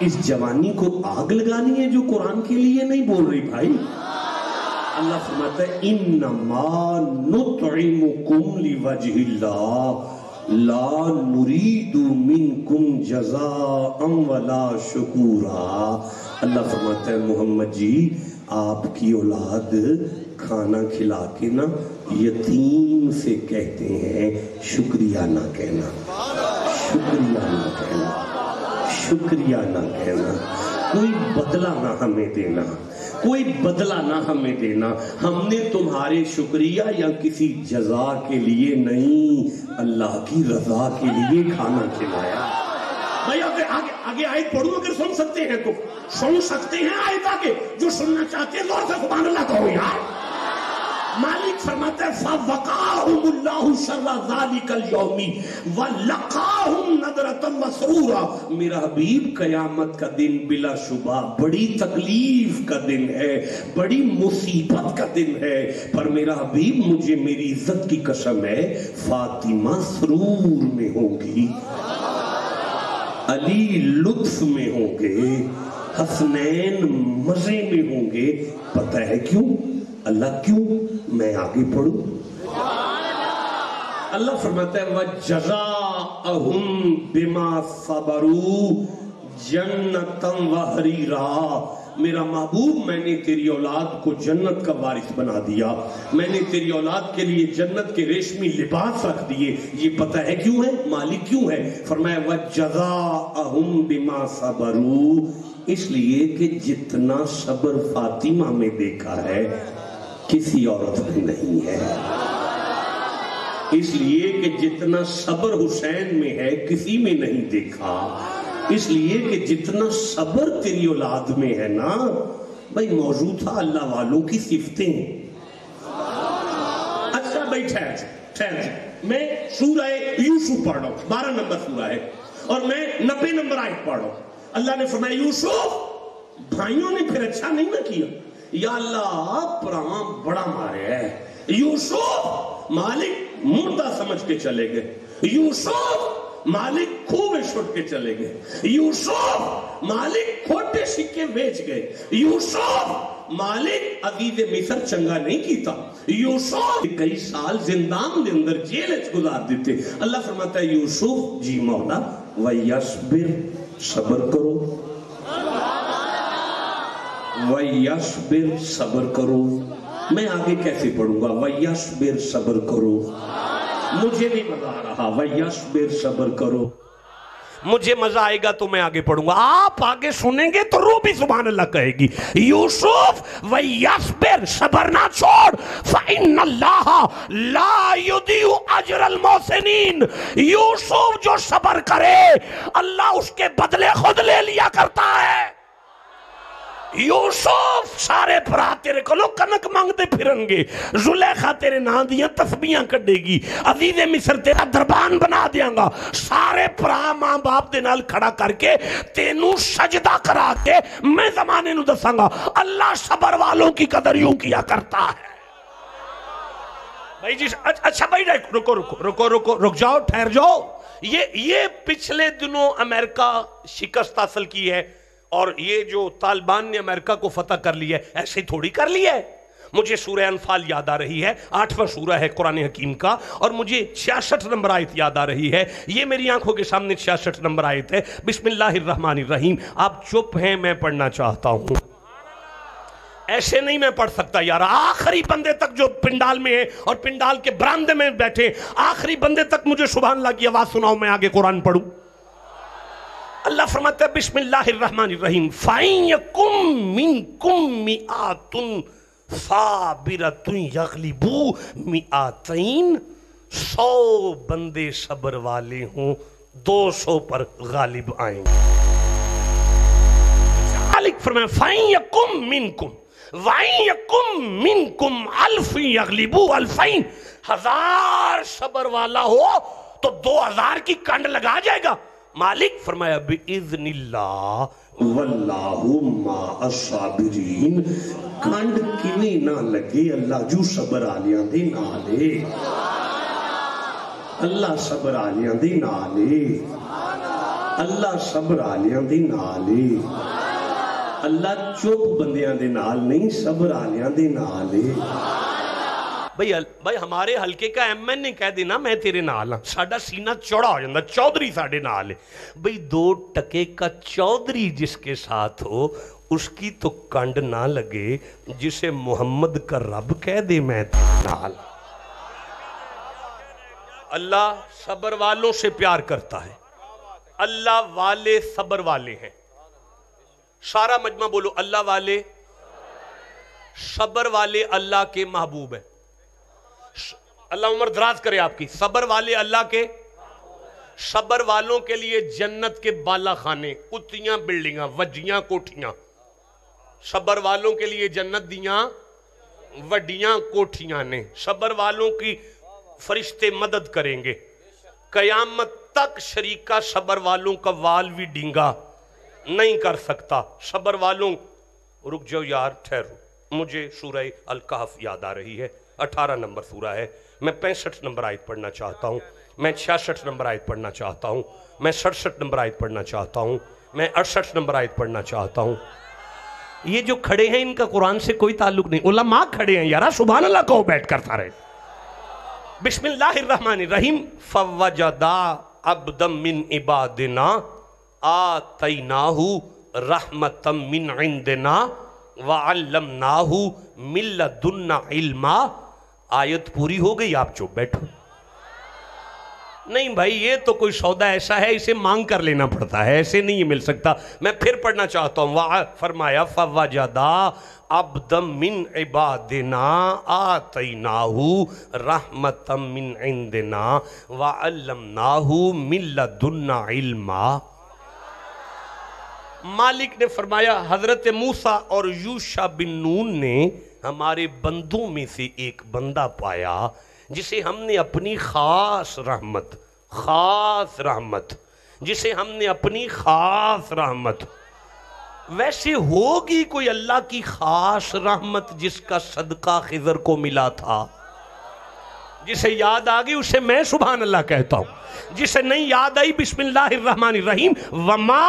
اس جوانی کو آگ لگانی ہے جو قرآن کے لیے نہیں بول رہی بھائی. اللہ فرماتا ہے انما نطعمکم لوجہ اللہ لا نريد منکم جزاء ولا شکورا. اللہ فرماتا ہے محمد جی آپ کی اولاد کھانا کھلا کے نا یتیم سے کہتے ہیں شکریہ نہ کہنا, شکریہ نہ کہنا, کوئی بدلہ نہ ہمیں دینا, ہم نے تمہارے شکریہ یا کسی جزا کے لیے نہیں, اللہ کی رضا کے لیے کھانا کھلایا. بھائی آگے آیت پڑھوں, اگر سن سکتے ہیں تو سن سکتے ہیں آیت آگے, جو سننا چاہتے ہیں زور سے سبحان اللہ کہو یار. مالک فرماتا ہے فَوَقَاهُمُ اللَّهُ شَرَّ ذَلِكَ الْيَوْمِ وَلَقَاهُمْ نَضْرَةً وَسُرُورًا. میرا حبیب قیامت کا دن بلا شبہ بڑی تکلیف کا دن ہے, بڑی مصیبت کا دن ہے, پر میرا حبیب مجھے میری عزت کی قسم ہے فاطمہ سرور میں ہوگی, علی لطف میں ہوں گے, حسنین مزے میں ہوں گے. پتہ ہے کیوں؟ اللہ کیوں؟ میں آگے پڑھوں. اللہ فرماتا ہے وَجَزَاءَهُمْ بِمَا صَبَرُوا جَنَّةً وَحَرِيرًا. میرا محبوب میں نے تیری اولاد کو جنت کا وارث بنا دیا, میں نے تیری اولاد کے لیے جنت کے ریشمی لباس رکھ دیے. یہ پتہ ہے کیوں ہے؟ مالک کیوں ہے؟ فرمایا وَجَزَاءَهُمْ بِمَا صَبَرُوا, اس لیے کہ جتنا صبر فاطمہ میں دیکھا ہے کسی عورت میں نہیں ہے, اس لیے کہ جتنا صبر حسین میں ہے کسی میں نہیں دیکھا, اس لیے کہ جتنا صبر تیری اولاد میں ہے نا. بھائی موضوع تھا اللہ والوں کی صفتیں. اچھا بھائی ٹھہر, میں سورہ یوسف پڑھ رہا ہوں, 12 نمبر سورہ ہے, اور میں 90 نمبر آیت پڑھ رہا ہوں. اللہ نے فرمایا یوسف بھائیوں نے پھر اچھا نہیں نہ کیا, یا اللہ پرام بڑا مارے ہے. یوسف مالک مردہ سمجھ کے چلے گئے, یوسف مالک خوب چھوٹ کے چلے گئے, یوسف مالک کھوٹے سکے بیچ گئے, یوسف مالک عزیز مصر چنگا نہیں کیتا, یوسف کئی سال زندان دے اندر جیل گزار دیتے. اللہ فرماتا ہے یوسف جی مولا وَيَصْبِرْ صبر کرو, وَيَصْبِرْ صبر کرو. میں آگے کیسے پڑھوں گا؟ وَيَصْبِرْ صبر کرو. مجھے بھی مزہ آ رہا, وَيَصْبِرْ صبر کرو. مجھے مزہ آئے گا تو میں آگے پڑھوں گا, آپ آگے سنیں گے تو روح بھی سبحان اللہ کہے گی. یوسف وَيَصْبِرْ صبر نہ چھوڑ, فَإِنَّ اللَّهَ لَا يُضِيعُ أَجْرَ الْمُحْسِنِينَ. یوسف جو صبر کرے اللہ اس کے بدلے خود لے لیا کرتا ہے. یوسف سارے بھرا تیرے کولو کنک مانگتے پھرن گے, زلیخا تیرے نام دیاں تسبیحاں کڈے گی, عزیز مصر تیرا دربان بنا دیاں گا, سارے بھرا ماں باپ دے نال کھڑا کر کے تینوں سجدہ کرا کے میں زمانے نو دساں گا اللہ صبر والوں کی قدر یوں کیا کرتا ہے. بھائی جی اچھا بھائی رک جاؤ, ٹھہر جاؤ. یہ پچھلے دنوں امریکہ شکست حاصل کی ہے, اور یہ جو طالبان نے امریکہ کو فتح کر لیا ہے ایسے تھوڑی کر لیا ہے. مجھے سورہ انفال یاد آ رہی ہے, 8واں سورہ ہے قرآن حکیم کا, اور مجھے 66 نمبر آیت یاد آ رہی ہے. یہ میری آنکھوں کے سامنے 66 نمبر آیت ہے. بسم اللہ الرحمن الرحیم. آپ چپ ہیں, میں پڑھنا چاہتا ہوں. ایسے نہیں میں پڑھ سکتا یار, آخری بندے تک جو پنڈال میں ہے اور پنڈال کے برآمدے میں بیٹھے, آخری بندے تک مجھے سبحان اللہ کی آواز سناؤ, میں آگے قرآن پڑھوں. اللہ فرماتا ہے بسم اللہ الرحمن الرحیم فَإِن يَكُن مِّنكُم مِّئَةٌ صَابِرَةٌ يَغْلِبُوا مِئَتَيْن، 100 بندے صبر والے ہوں 200 پر غالب آئیں گے۔ مالک فرمایا فَإِن يَكُن مِّنكُم وَإِن يَكُن مِّنكُم أَلْفٌ يَغْلِبُوا أَلْفَيْن، 1000 صبر والا ہو تو 2000 کی کنڈ لگا جائے گا۔ مالک فرمایا بِإِذْنِ اللَّهِ وَاللَّهُ مَعَ الصَّابِرِينَ، کنڈ کنی نہ لگے اللہ جو صبر آلیاں دے نالے، اللہ صبر آلیاں دے نالے، اللہ صبر آلیاں دے نالے، اللہ چپ بندیاں دے نال نہیں، صبر آلیاں دے نالے۔ بھئی ہمارے حلقے کا ایم این نے کہہ دینا میں تیرے نال ہاں، ساڈا سینہ چوڑا ہو جاندہ، چودھری ساڈے نال ہے۔ بھئی 2 ٹکے کا چودھری جس کے ساتھ ہو اس کی تو کنڈ نہ لگے، جسے محمد کا رب کہہ دے میں نال۔ اللہ صبر والوں سے پیار کرتا ہے، اللہ والے صبر والے ہیں۔ سارا مجمع بولو اللہ والے صبر والے اللہ کے محبوب ہیں۔ اللہ عمر دراز کرے آپ کی، صبر والے اللہ کے، صبر والوں کے لیے جنت کے بالا خانے، اتیاں بلڈنگاں، وجیاں کوٹھیاں، صبر والوں کے لیے جنت دیاں وڈیاں کوٹھیاں نے، صبر والوں کی فرشتے مدد کریں گے، قیامت تک شریکہ صبر والوں کا وال بھی ڈینگا نہیں کر سکتا۔ صبر والوں، رک جاؤ یار ٹھہرو، مجھے سورہ الکہف یاد آ رہی ہے، 18 نمبر سورہ ہے، میں 65 نمبر آیت پڑھنا چاہتا ہوں، میں 66 نمبر آیت پڑھنا چاہتا ہوں، میں 67 نمبر آیت پڑھنا چاہتا ہوں، میں 68 نمبر آیت پڑھنا چاہتا ہوں۔ یہ جو کھڑے ہیں ان کا قرآن سے کوئی تعلق نہیں، علماء کھڑے ہیں یارا، سبحان اللہ کہو بیٹھ کر سارے۔ بسم اللہ الرحمن الرحیم فَوَجَدَا عَبْدًا مِّنْ عِبَادِنَا آتَيْنَاهُ رَحْمَةً مِّنْ عِنْدِنَا وَعَلَّمْنَاهُ مِن لَّدُنَّا عِلْمًا۔ آیت پوری ہو گئی، آپ چپ بیٹھو۔ نہیں بھائی یہ تو کوئی سودا ایسا ہے اسے مانگ کر لینا پڑتا ہے، ایسے نہیں مل سکتا۔ میں پھر پڑھنا چاہتا ہوں، فرمایا فَوَجَدَا عَبْدًا مِّنْ عِبَادِنَا آتَيْنَاهُ رَحْمَةً مِّنْ عِنْدِنَا وَعَلَّمْنَاهُ مِن لَّدُنَّا عِلْمًا۔ مالک نے فرمایا حضرت موسیٰ اور یوشع بن نون نے ہمارے بندوں میں سے ایک بندہ پایا جسے ہم نے اپنی خاص رحمت جسے ہم نے اپنی خاص رحمت، ویسے ہوگی کوئی اللہ کی خاص رحمت جس کا صدقہ خضر کو ملا تھا؟ جسے یاد آ گئی اسے میں سبحان اللہ کہتا ہوں، جسے نہیں یاد آئی بسم اللہ الرحمن الرحیم وَمَا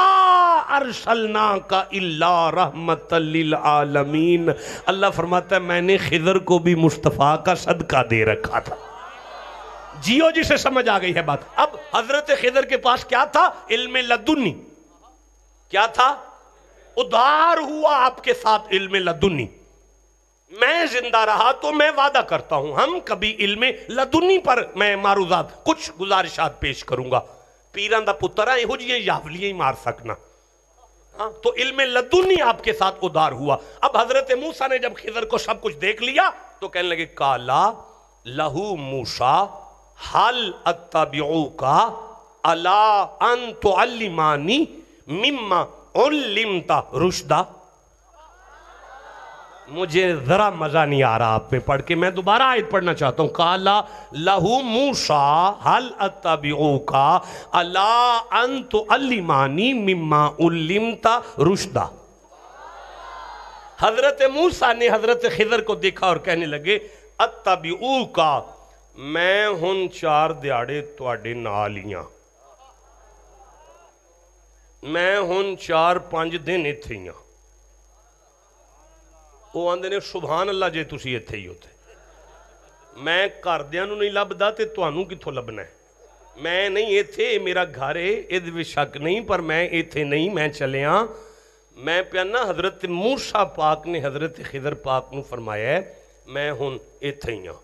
أَرْسَلْنَاكَ إِلَّا رَحْمَةً لِلْعَالَمِينَ۔ اللہ فرماتا ہے میں نے خضر کو بھی مصطفیٰ کا صدقہ دے رکھا تھا۔ جیو جسے سمجھ آ گئی ہے بات۔ اب حضرت خضر کے پاس کیا تھا؟ علم لدنی۔ کیا تھا؟ ادھار ہوا آپ کے ساتھ علم لدنی۔ میں زندہ رہا تو میں وعدہ کرتا ہوں ہم کبھی علم لدنی پر میں معروضات کچھ گزارشات پیش کروں گا۔ پیران دا پتر ہے ہو جیے یاولیاں ہی مار سکنا، تو علم لدنی آپ کے ساتھ ادھار ہوا۔ اب حضرت موسیٰ نے جب خضر کو سب کچھ دیکھ لیا تو کہنے لگے کالا لہو موسیٰ حل اتبعوکا الا ان تعلمانی مما علمت رشدہ۔ مجھے ذرا مزہ نہیں آ رہا آپ پہ پڑھ کے، میں دوبارہ آیت پڑھنا چاہتا ہوں۔ قالا لہو موسیٰ حل اتبعوکا الا ان تعلمانی مما علمت رشدہ۔ حضرت موسیٰ نے حضرت خضر کو دیکھا اور کہنے لگے اتبعوکا میں ہن 4 دیاڑے تواڈے نال ہی ہاں، میں ہن 4-5 دن ایتھے ہی ہاں۔ وہ آندے نے سبحان اللہ جے تسی ایتھے ہی ہوتے، میں گھردیاں نوں نہیں لبدا تے تانوں کتھوں لبنا ہے؟ میں نہیں ایتھے، میرا گھر ہے، ادھ وچ شک نہیں، پر میں ایتھے نہیں، میں چلیاں۔ میں پیانا حضرت موسیٰ پاک نے حضرت خضر پاک نوں فرمایا ہے میں ہن ایتھے ہی ہاں،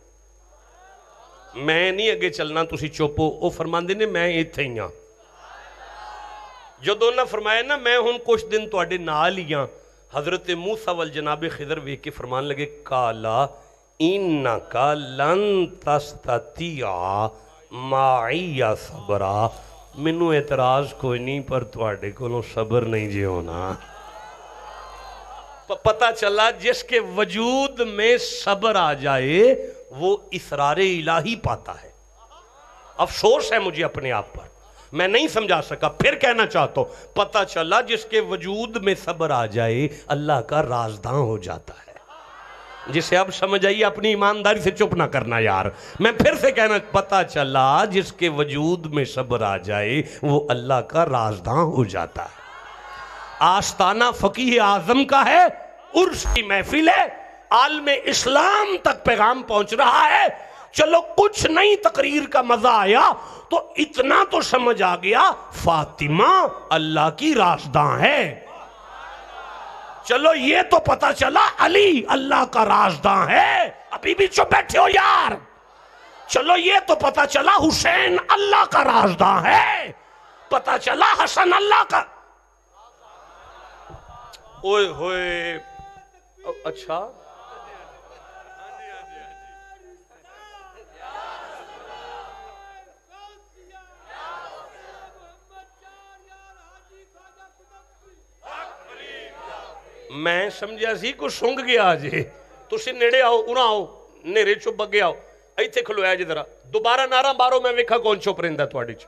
میں نہیں اگے چلنا، تسی چوپو۔ وہ فرماندے نے میں ایتھے ہی ہاں۔ جدوں انہاں فرمایا نا میں ہن کچھ دن تواڈے نال ہی ہاں، حضرت موسیٰ والجناب خضر ویکھ کے فرمان لگے کالا انکا لن تستطیع معی صبرا، مینوں اعتراض کوئی نہیں پر تواڈے کولوں صبر نہیں جی ہونا۔ پتہ چلا جس کے وجود میں صبر آ جائے وہ اسرار الہی پاتا ہے۔ افسوس ہے مجھے اپنے آپ پر، میں نہیں سمجھا سکا، پھر کہنا چاہتا ہوں، پتہ چلا جس کے وجود میں صبر آ جائے اللہ کا رازداں ہو جاتا ہے۔ جسے اب سمجھ آئیے اپنی ایمانداری سے چپ نہ کرنا یار، میں پھر سے کہنا، پتہ چلا جس کے وجود میں صبر آ جائے وہ اللہ کا رازداں ہو جاتا ہے۔ آستانہ فقیہ اعظم کا ہے، عرس کی محفل ہے، عالم اسلام تک پیغام پہنچ رہا ہے، چلو کچھ نہیں تقریر کا مزہ آیا تو اتنا تو سمجھ آ گیا فاطمہ اللہ کی رازداں ہے، چلو یہ تو پتا چلا علی اللہ کا رازداں ہے، ابھی بھی چپ بیٹھے ہو یار، چلو یہ تو پتا چلا حسین اللہ کا رازداں ہے، پتا چلا حسن اللہ کا، اوئے ہوئے اچھا میں سمجھا سی کو سنگ گیا جی، تسی نیڑے آؤ، انہاں آؤ، نیرے چپ بگے آؤ، ایتھے کھلویا جی ذرا، دوبارہ نعرہ مارو، میں ویکھا کون چپ رہندا تواڈے چ۔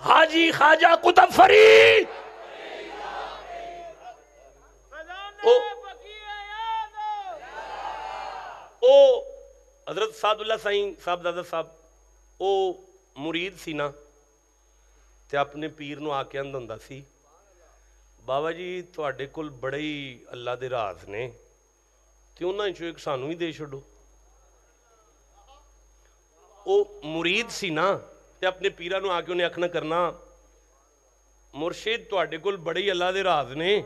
حاجی خواجہ قطب فرید او حضرت سعد اللہ سائیں صاحب دادا صاحب او مرید سی نا تے اپنے پیر نو آکے اندھا سی بابا جی تواڈے کول بڑے ہی اللہ دے راز نے تے انہاں چوں ایک سانوں ہی دے چھڈو۔ او مرید سی نا تے اپنے پیرا نو آکے انہیں اکھنا کرنا مرشد تواڈے کول بڑے ہی اللہ دے راز نے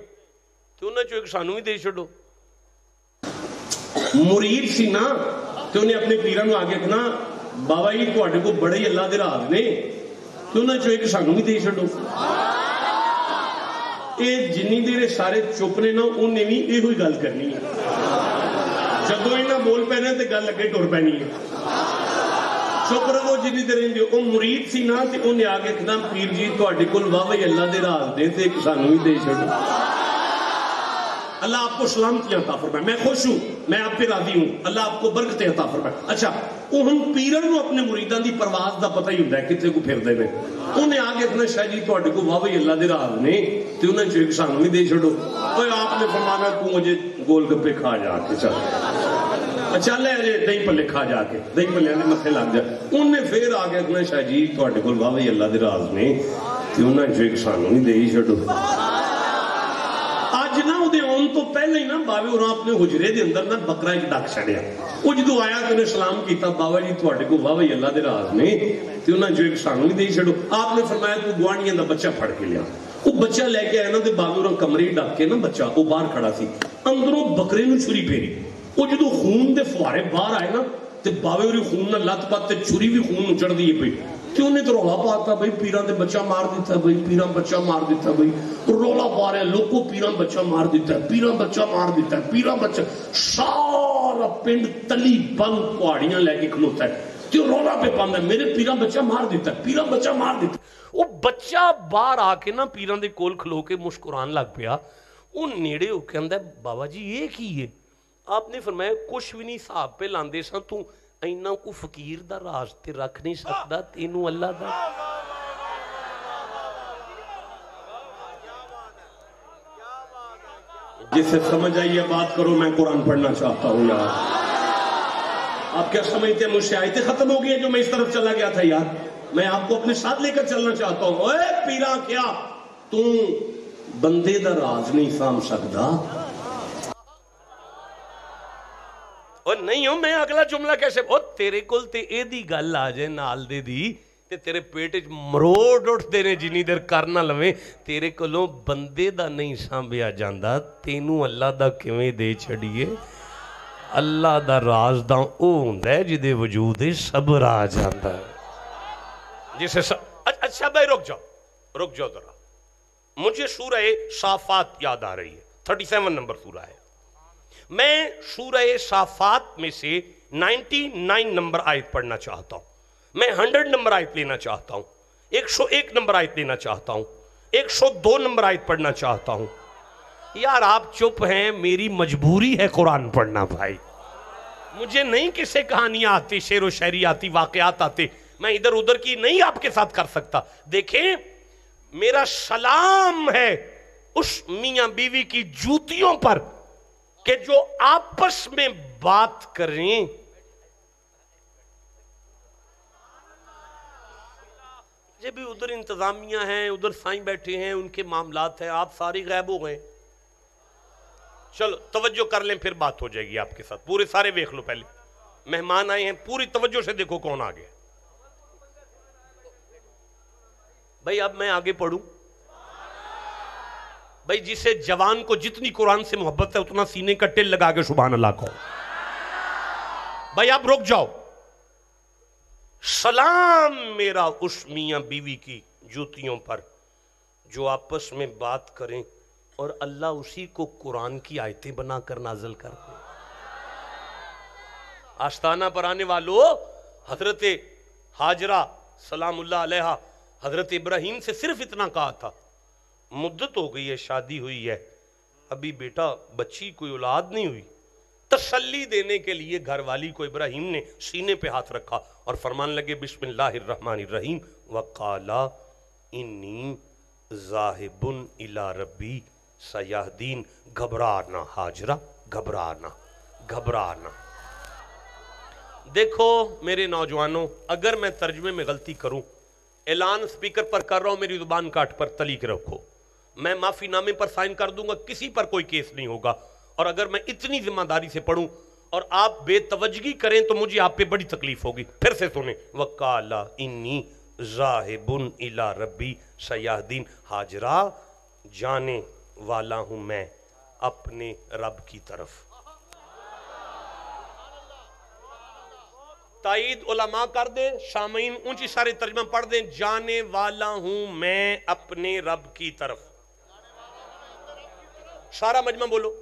تے انہاں چوں ایک سانوں ہی دے چھڈو۔ مرید سی نا تے انہیں اپنے پیرا نو آگے کہنا بابا جی تواڈے کو بڑے ہی اللہ دے راز نے تے انہاں چوں ایک سانوں ہی دے چھڈو۔ اے جنی دیر سارے چپ نے نا انہیں بھی یہ ہوئی گل کرنی ہے، جدو انہاں بول پینے تے گل لگے ٹر پینی ہے، چپ رہو جنی دیر رہندے۔ او مرید سی نا تے انہیں آگے کہنا پیر جی تواڈے کول واہ وہی اللہ دے راز دے تے ایک سانوں ہی دے چھڈو۔ اللہ آپ کو سلامتیاں عطا فرمائے، میں خوش ہوں، میں آپ پہ راضی ہوں، اللہ آپ کو برکتیں عطا فرمائے۔ اچھا وہ ہم پیرن نو اپنے مریداں دی پرواز دا پتہ ہی ہوندا ہے کتے کو پھر دے میں، انہیں آگے اپنا شاہ جی تواڈے کو واہ وہی اللہ دے راز نے تے انہاں چوں ایک سانوں ہی دے چھڈو۔ اوے آپ نے فرمانا تو مجھے گول گپے کھا جا کے چل، اچھا لے جے دہی پلے کھا جا کے، دہی پلے دے متھے لگ جا، انہیں پھر آگے اپنا شاہ جی تواڈے کول واہ وہی اللہ دے راز نے تے انہاں چوں ایک سانوں ہی دے چھڈو۔ آج نا وہ دے آن تو پہلے ہی نا باوے اور اپنے حجرے دے اندر نا بکرا ایک ڈاک چھڑیا، وہ جدو آیا کہ انہیں سلام کیتا بابا جی تواڈے کو واہ وہی اللہ دے راز نے تے انہاں جو ایک سانوں ہی دے چھڈو۔ آپ نے فرمایا تو گوانڈیاں دا بچہ پھڑ کے لیا، وہ بچہ لے کے آیا نا تے باوے اور کمرے ڈاک کے نا بچہ وہ باہر کھڑا سی، اندروں بکرے نو چھری پھیری، وہ جدو خون دے فوارے باہر آئے نا تے باوے اور خون نہ لت پات تے چھری بھی خون اچڑ دی پئی تے انہیں تو رولا پاتا بھئی پیران دے بچہ مار دیتا ہے، بھئی پیران بچہ مار دیتا ہے، بھئی رولا پا رہے ہیں لوگوں پیران بچہ مار دیتا ہے، پیران بچہ مار دیتا ہے، پیران بچہ، سارا پنڈ تلی بند پہاڑیاں لے کے کھلوتا ہے تے رولا پہ پاندا ہے میرے پیران بچہ مار دیتا ہے، پیران بچہ مار دیتا ہے۔ وہ بچہ باہر آ کے نا پیران دے کول کھلو کے مسکران لگ پیا، وہ نیڑے ہو کے اندر بابا جی یہ کی ہے؟ آپ نے فرمایا کچھ بھی نہیں صاحب پہ لاندے سا تو اینا کو فقیر دا راز تے رکھ نہیں سکتا تینوں اللہ دا۔ جس سے سمجھ آئیے بات کرو، میں قرآن پڑھنا چاہتا ہوں یار۔ آپ کیا سمجھتے ہیں مجھ سے آیتیں ختم ہو گئی ہیں جو میں اس طرف چلا گیا تھا یار؟ میں آپ کو اپنے ساتھ لے کر چلنا چاہتا ہوں۔ اے پیرا کیا تو بندے دا راز نہیں سام سکتا؟ اور نہیں ہوں میں اگلا جملہ کیسے تیرے کول تے اے دی گل آ جائے نال دے دی تے تیرے پیٹ مروڑ اٹھتے نے جنی دیر کرنا لویں تیرے کولوں بندے دا نہیں سانبیا جاندا تینوں اللہ دا کیویں دے چھڑیے اللہ دا راز دا او ہوندا ہے جدے وجود صبر آ جاندا ہے جسے اچھا بھائی رک جاؤ ذرا مجھے سورہ صافات یاد آ رہی ہے 37 نمبر سورہ ہے میں سورہ صافات میں سے 99 نمبر آیت پڑھنا چاہتا ہوں میں 100 نمبر آیت لینا چاہتا ہوں 101 نمبر آیت لینا چاہتا ہوں 102 نمبر آیت پڑھنا چاہتا ہوں یار آپ چپ ہیں میری مجبوری ہے قرآن پڑھنا بھائی مجھے نہیں کسے کہانیاں آتی شعر و شاعری آتی واقعات آتے میں ادھر ادھر کی نہیں آپ کے ساتھ کر سکتا دیکھیں میرا سلام ہے اس میاں بیوی کی جوتیوں پر کہ جو آپس میں بات کریں جب بھی ادھر انتظامیہ ہیں ادھر سائیں بیٹھے ہیں ان کے معاملات ہیں آپ ساری غائب ہو گئے چلو توجہ کر لیں پھر بات ہو جائے گی آپ کے ساتھ پورے سارے دیکھ لو پہلے مہمان آئے ہیں پوری توجہ سے دیکھو کون آگے بھائی اب میں آگے پڑھوں بھائی جسے جوان کو جتنی قرآن سے محبت ہے اتنا سینے کا ٹل لگا کے سبحان اللہ کو بھائی آپ رک جاؤ سلام میرا اس میاں بیوی کی جوتیوں پر جو آپس میں بات کریں اور اللہ اسی کو قرآن کی آیتیں بنا کر نازل کر دے آستانہ پر آنے والوں حضرت حاجرہ سلام اللہ علیہا حضرت ابراہیم سے صرف اتنا کہا تھا مدت ہو گئی ہے شادی ہوئی ہے ابھی بیٹا بچی کوئی اولاد نہیں ہوئی تسلی دینے کے لیے گھر والی کو ابراہیم نے سینے پہ ہاتھ رکھا اور فرمان لگے بسم اللہ الرحمن الرحیم وقالا انی ذاہب الی ربی سیہدین گھبرانا حاجرہ گھبرانا دیکھو میرے نوجوانوں اگر میں ترجمے میں غلطی کروں اعلان سپیکر پر کر رہا ہوں میری زبان کاٹ پر تلیق رکھو میں معافی نامے پر سائن کر دوں گا کسی پر کوئی کیس نہیں ہوگا اور اگر میں اتنی ذمہ داری سے پڑھوں اور آپ بے توجگی کریں تو مجھے آپ پہ بڑی تکلیف ہوگی پھر سے سنیں وقالا انی ذاہب الی ربی سیہدین حاجرہ جانے والا ہوں میں اپنے رب کی طرف تائید علماء کر دیں سامعین اونچی سارے ترجمہ پڑھ دیں جانے والا ہوں میں اپنے رب کی طرف سارا مجمع بولو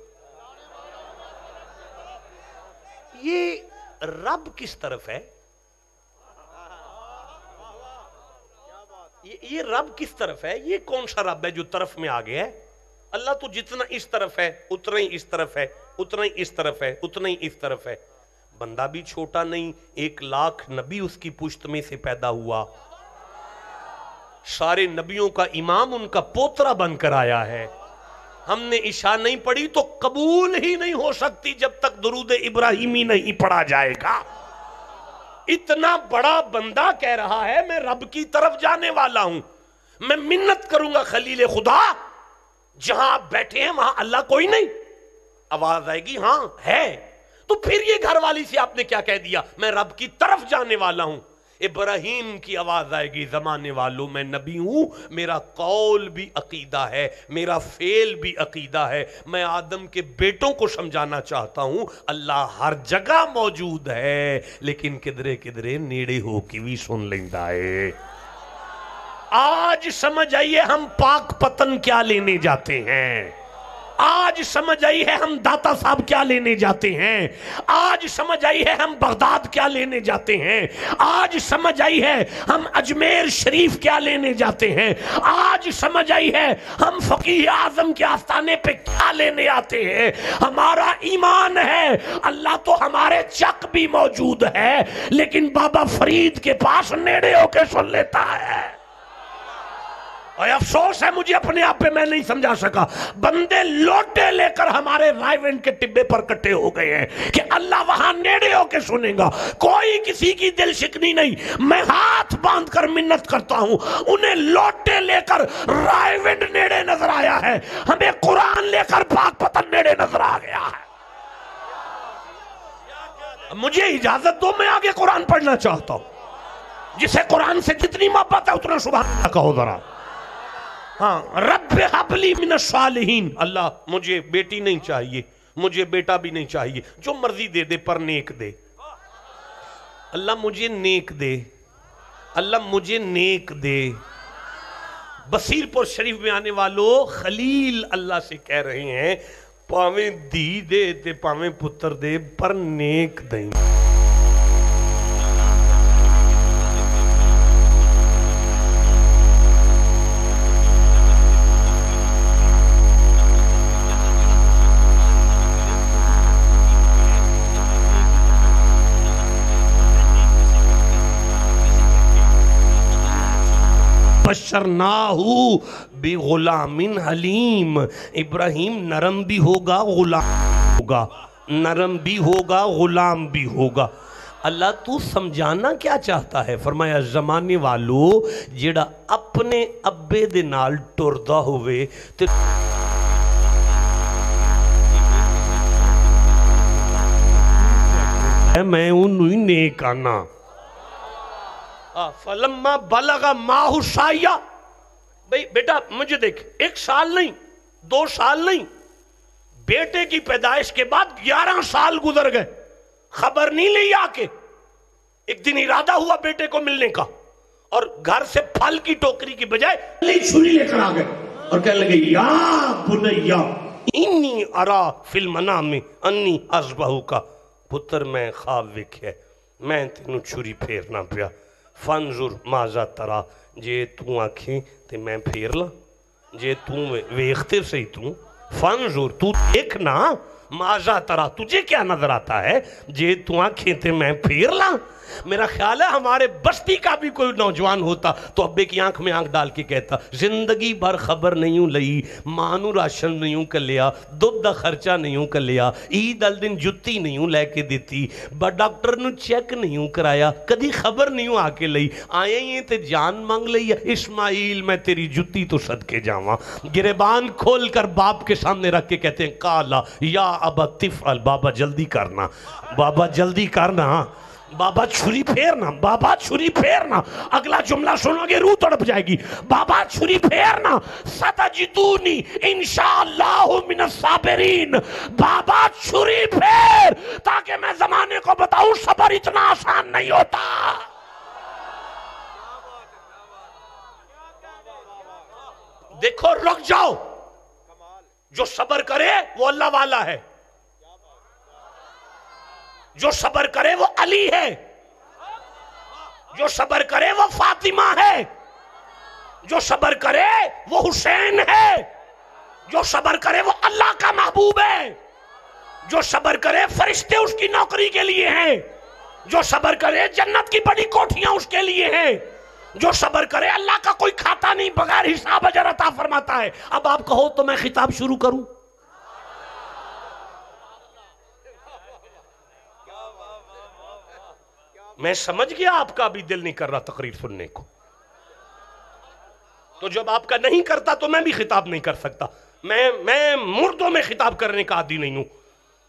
یہ رب کس طرف ہے یہ رب کس طرف ہے یہ کون سا رب ہے جو طرف میں آگے ہے اللہ تو جتنا اس طرف ہے اتنا ہی اس طرف ہے اتنا ہی اس طرف ہے اتنا ہی اس طرف ہے بندہ بھی چھوٹا نہیں 1,00,000 نبی اس کی پشت میں سے پیدا ہوا سارے نبیوں کا امام ان کا پوترا بن کر آیا ہے ہم نے عشاء نہیں پڑھی تو قبول ہی نہیں ہو سکتی جب تک درود ابراہیمی نہیں پڑھا جائے گا اتنا بڑا بندہ کہہ رہا ہے میں رب کی طرف جانے والا ہوں میں منت کروں گا خلیل خدا جہاں آپ بیٹھے ہیں وہاں اللہ کوئی نہیں آواز آئے گی ہاں ہے تو پھر یہ گھر والی سے آپ نے کیا کہہ دیا میں رب کی طرف جانے والا ہوں ابراہیم کی آواز آئے گی زمانے والوں میں نبی ہوں میرا قول بھی عقیدہ ہے میرا فعل بھی عقیدہ ہے میں آدم کے بیٹوں کو سمجھانا چاہتا ہوں اللہ ہر جگہ موجود ہے لیکن کدرے کدرے نیڑے ہو کی بھی سن لیندہ ہے آج سمجھ آئیے ہم پاک پتن کیا لینے جاتے ہیں آج سمجھ آئی ہے ہم داتا صاحب کیا لینے جاتے ہیں آج سمجھ آئی ہے ہم بغداد کیا لینے جاتے ہیں آج سمجھ آئی ہے ہم اجمیر شریف کیا لینے جاتے ہیں آج سمجھ آئی ہے ہم فقیہ اعظم کے آستانے پہ کیا لینے آتے ہیں ہمارا ایمان ہے اللہ تو ہمارے چک بھی موجود ہے لیکن بابا فرید کے پاس نیڑے ہو کے سن لیتا ہے اور افسوس ہے مجھے اپنے آپ پہ میں نہیں سمجھا سکا بندے لوٹے لے کر ہمارے رائے وینڈ کے ٹبے پر کٹے ہو گئے ہیں کہ اللہ وہاں نیڑے ہو کے سنے گا کوئی کسی کی دل شکنی نہیں میں ہاتھ باندھ کر منت کرتا ہوں انہیں لوٹے لے کر رائے وینڈ نیڑے نظر آیا ہے ہمیں قرآن لے کر پاک پتن نیڑے نظر آ گیا ہے مجھے اجازت دو میں آگے قرآن پڑھنا چاہتا ہوں جسے قرآن سے جتنی محبت ہے اتنا سبحان اللہ کہو ذرا. ہاں رب حبلی من الصالحین، اللہ مجھے بیٹی نہیں چاہیے، مجھے بیٹا بھی نہیں چاہیے، جو مرضی دے دے پر نیک دے. اللہ مجھے نیک دے، اللہ مجھے نیک دے. بصیر پور شریف میں آنے والوں خلیل اللہ سے کہہ رہے ہیں پاویں دی دے تے پاویں پتر دے پر نیک دیں. بشرناہو بغلام حلیم، ابراہیم نرم بھی ہوگا غلام ہوگا، نرم بھی ہوگا غلام بھی ہوگا. اللہ تو سمجھانا کیا چاہتا ہے؟ فرمایا زمانے والو جڑا اپنے ابے دے نال ٹردا ہوئے تے میں انہوں ہی نیک آنا. فلما بلغ ماہ سایہ، بھئی بیٹا مجھے دیکھ، 1 سال نہیں 2 سال نہیں، بیٹے کی پیدائش کے بعد 11 سال گزر گئے، خبر نہیں لی آ کے. ایک دن ارادہ ہوا بیٹے کو ملنے کا اور گھر سے پھل کی ٹوکری کی بجائے چھری لے کر آ گئے اور کہنے لگے یا بنیا انی ارا فی المنام انی اذبحک، پتر میں خواب ویکھیا میں تینوں چھری پھیرنا پیا. فانظر ماذا ترا، جے تو آنکھیں تے میں پھیر لا، جے تو ویختے سے تو فانظر تو دیکھنا ماذا ترا، تجھے کیا نظر آتا ہے، جے تو آنکھیں تے میں پھیر لا. میرا خیال ہے ہمارے بستی کا بھی کوئی نوجوان ہوتا تو ابے کی آنکھ میں آنکھ ڈال کے کہتا زندگی بھر خبر نہیں لئی، مانو راشن نہیں کر لیا، دودھ دا خرچہ نہیں کر لیا، عید ال دن جتی نہیں لے کے دیتی، ڈاکٹر نو چیک نہیں کرایا، کدی خبر نہیں آ کے لئی، آئے یہ تے جان مانگ لئی. اسماعیل میں تیری جتی تو صدقے جاواں. گریبان کھول کر باپ کے سامنے رکھ کے کہتے ہیں کالا یا ابا تفعل، بابا جلدی کرنا، بابا جلدی کرنا، بابا چھری پھیرنا، بابا چھری پھیرنا. اگلا جملہ سنو گے روح تڑپ جائے گی. بابا چھری پھیرنا، ستجدونی انشاءاللہ من الصابرین. بابا چھری پھیر تاکہ میں زمانے کو بتاؤں صبر اتنا آسان نہیں ہوتا. دیکھو رک جاؤ، جو صبر کرے وہ اللہ والا ہے، جو صبر کرے وہ علی ہے، جو صبر کرے وہ فاطمہ ہے، جو صبر کرے وہ حسین ہے، جو صبر کرے وہ اللہ کا محبوب ہے، جو صبر کرے فرشتے اس کی نوکری کے لیے ہیں، جو صبر کرے جنت کی بڑی کوٹھیاں اس کے لیے ہیں، جو صبر کرے اللہ کا کوئی کھاتا نہیں بغیر حساب اجر عطا فرماتا ہے. اب آپ کہو تو میں خطاب شروع کروں؟ میں سمجھ گیا آپ کا بھی دل نہیں کر رہا تقریر سننے کو، تو جب آپ کا نہیں کرتا تو میں بھی خطاب نہیں کر سکتا. میں مردوں میں خطاب کرنے کا عادی نہیں ہوں.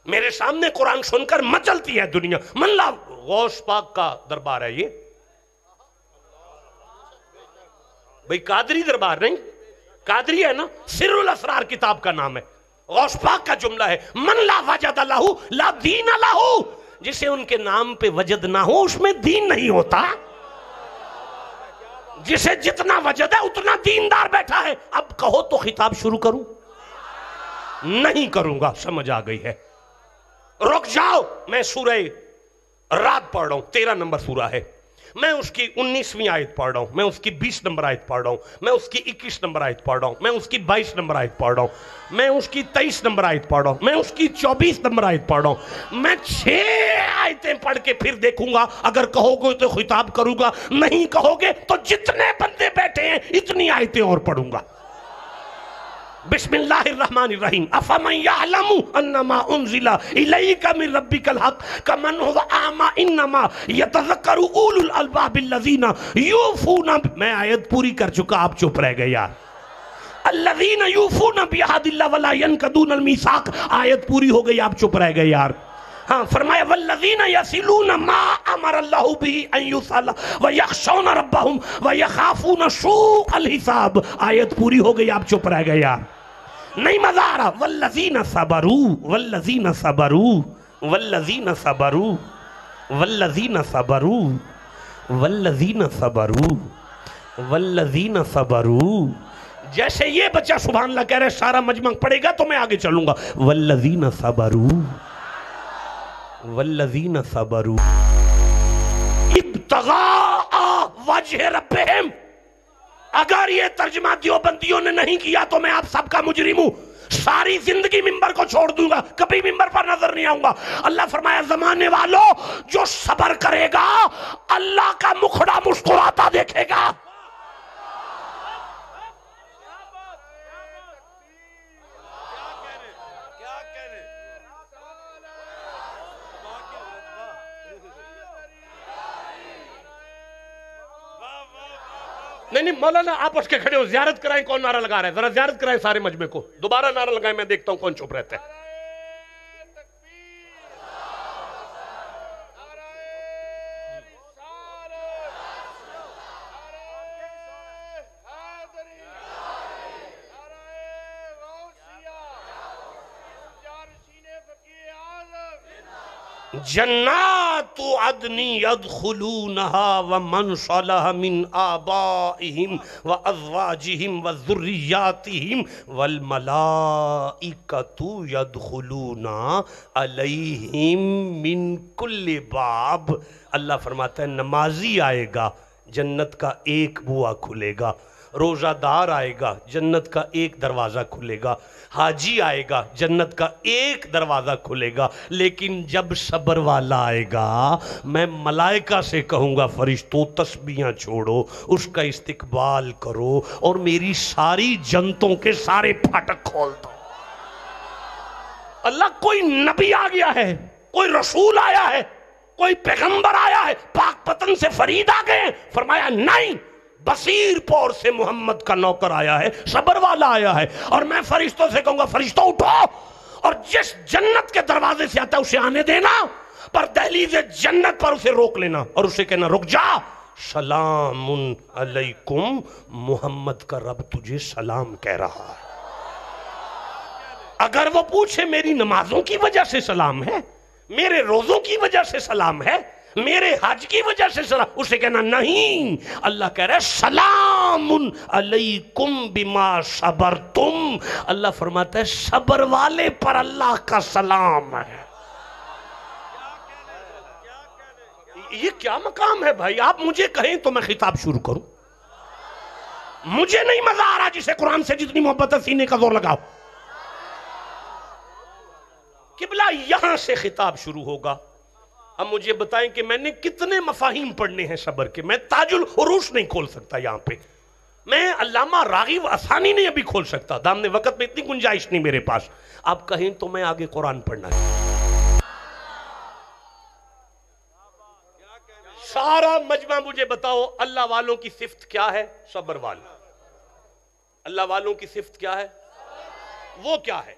میرے سامنے قرآن سن کر مچلتی ہے دنیا. من لا غوث پاک کا دربار ہے یہ، بھئی قادری دربار نہیں، قادری ہے نا، سر الاسرار کتاب کا نام ہے. غوث پاک کا جملہ ہے من لا وجد لہو لا دین لہو، جسے ان کے نام پہ وجد نہ ہو اس میں دین نہیں ہوتا. جسے جتنا وجد ہے اتنا دیندار بیٹھا ہے. اب کہو تو خطاب شروع کروں؟ نہیں کروں گا، سمجھ آ گئی ہے. رک جاؤ، میں سورہ رات پڑھ رہا ہوں، 13 نمبر سورہ ہے. میں اس کی 19ویں آیت پڑھ رہا ہوں، میں اس کی 20 نمبر آیت پڑھ رہا ہوں، میں اس کی 21 نمبر آیت پڑھ رہا ہوں، میں اس کی 22 نمبر آیت پڑھ رہا ہوں، میں اس کی 23 نمبر آیت پڑھ رہا ہوں، میں اس کی 24 نمبر آیت پڑھ رہا ہوں. میں 6 آیتیں پڑھ کے پھر دیکھوں گا. اگر کہو گے تو خطاب کروں گا، نہیں کہو گے تو جتنے بندے بیٹھے ہیں اتنی آیتیں اور پڑھوں گا. بسم اللہ الرحمن الرحیم. افمن یعلم انما انزل الیک من ربک الحق کمن هو اعمی انما یتذکر اولو الالباب الذین یوفون. میں آیت پوری کر چکا، آپ چپ رہ گئے یار. الذین یوفون بعہد اللہ ولا ینقضون المیثاق. آیت پوری ہو گئی، آپ چپ رہ گئے یار. ہاں فرمایا والذین یصلون ما امر اللہ بہ ان یصل ویخشون ربہم ویخافون سوء الحساب. آیت پوری ہو گئی، آپ چپ رہ گئے یار، نہیں مزہ آ رہا. والذین صبروا والذین صبروا والذین صبروا والذین صبروا والذین صبروا والذین صبروا. جیسے یہ بچہ سبحان اللہ کہہ رہے سارا مجمع پڑھے گا تو میں آگے چلوں گا. والذین صبروا والذین صبروا ابتغاء وجہ ربہم. اگر یہ ترجمہ دیوبندیوں نے نہیں کیا تو میں آپ سب کا مجرم ہوں. ساری زندگی ممبر کو چھوڑ دوں گا، کبھی ممبر پر نظر نہیں آؤں گا. اللہ فرمایا زمانے والوں جو صبر کرے گا اللہ کا مکھڑا مسکراتا دیکھے گا. نہیں مولانا آپ اس کے کھڑے ہو، زیارت کرائیں. کون نعرہ لگا رہا ہے؟ ذرا زیارت کرائیں سارے مجمع کو، دوبارہ نعرہ لگائیں، میں دیکھتا ہوں کون چپ رہتا ہے. جنات عدن يدخلونها ومن صلح من آبائهم وأزواجهم وذرياتهم والملائكة يدخلون عليهم من كل باب. اللہ فرماتا ہے نمازی آئے گا جنت کا ایک بوا کھلے گا، روزہ دار آئے گا جنت کا ایک دروازہ کھلے گا، حاجی آئے گا جنت کا ایک دروازہ کھلے گا. لیکن جب صبر والا آئے گا میں ملائکہ سے کہوں گا فرشتوں تسبیحاں چھوڑو، اس کا استقبال کرو اور میری ساری جنتوں کے سارے پھاٹک کھول دو. اللہ کوئی نبی آ گیا ہے، کوئی رسول آیا ہے، کوئی پیغمبر آیا ہے، پاک پتن سے فرید آ گئے، فرمایا نہیں، بصیر پور سے محمد کا نوکر آیا ہے، صبر والا آیا ہے. اور میں فرشتوں سے کہوں گا فرشتوں اٹھو، اور جس جنت کے دروازے سے آتا ہے اسے آنے دینا، پر دہلیز جنت پر اسے روک لینا اور اسے کہنا رک جا، سلام علیکم، محمد کا رب تجھے سلام کہہ رہا ہے. اگر وہ پوچھے میری نمازوں کی وجہ سے سلام ہے، میرے روزوں کی وجہ سے سلام ہے، میرے حج کی وجہ سے سلام، اسے کہنا نہیں. اللہ کہہ رہا ہے سلام علیکم بما صبرتم. اللہ فرماتا ہے صبر والے پر اللہ کا سلام ہے. یہ کیا مقام ہے بھائی؟ آپ مجھے کہیں تو میں خطاب شروع کروں. مجھے نہیں مزہ آ رہا، جسے قرآن سے جتنی محبت ہے سینے کا زور لگاؤ. قبلہ یہاں سے خطاب شروع ہوگا. اب مجھے بتائیں کہ میں نے کتنے مفاہیم پڑھنے ہیں صبر کے. میں تاج العروش نہیں کھول سکتا یہاں پہ، میں علامہ راغب اثانی نہیں ابھی کھول سکتا، دامن وقت میں اتنی گنجائش نہیں میرے پاس. آپ کہیں تو میں آگے قرآن پڑھنا ہے. سارا مجمع مجھے بتاؤ اللہ والوں کی صفت کیا ہے؟ صبر والے. اللہ والوں کی صفت کیا ہے؟ وہ کیا ہے؟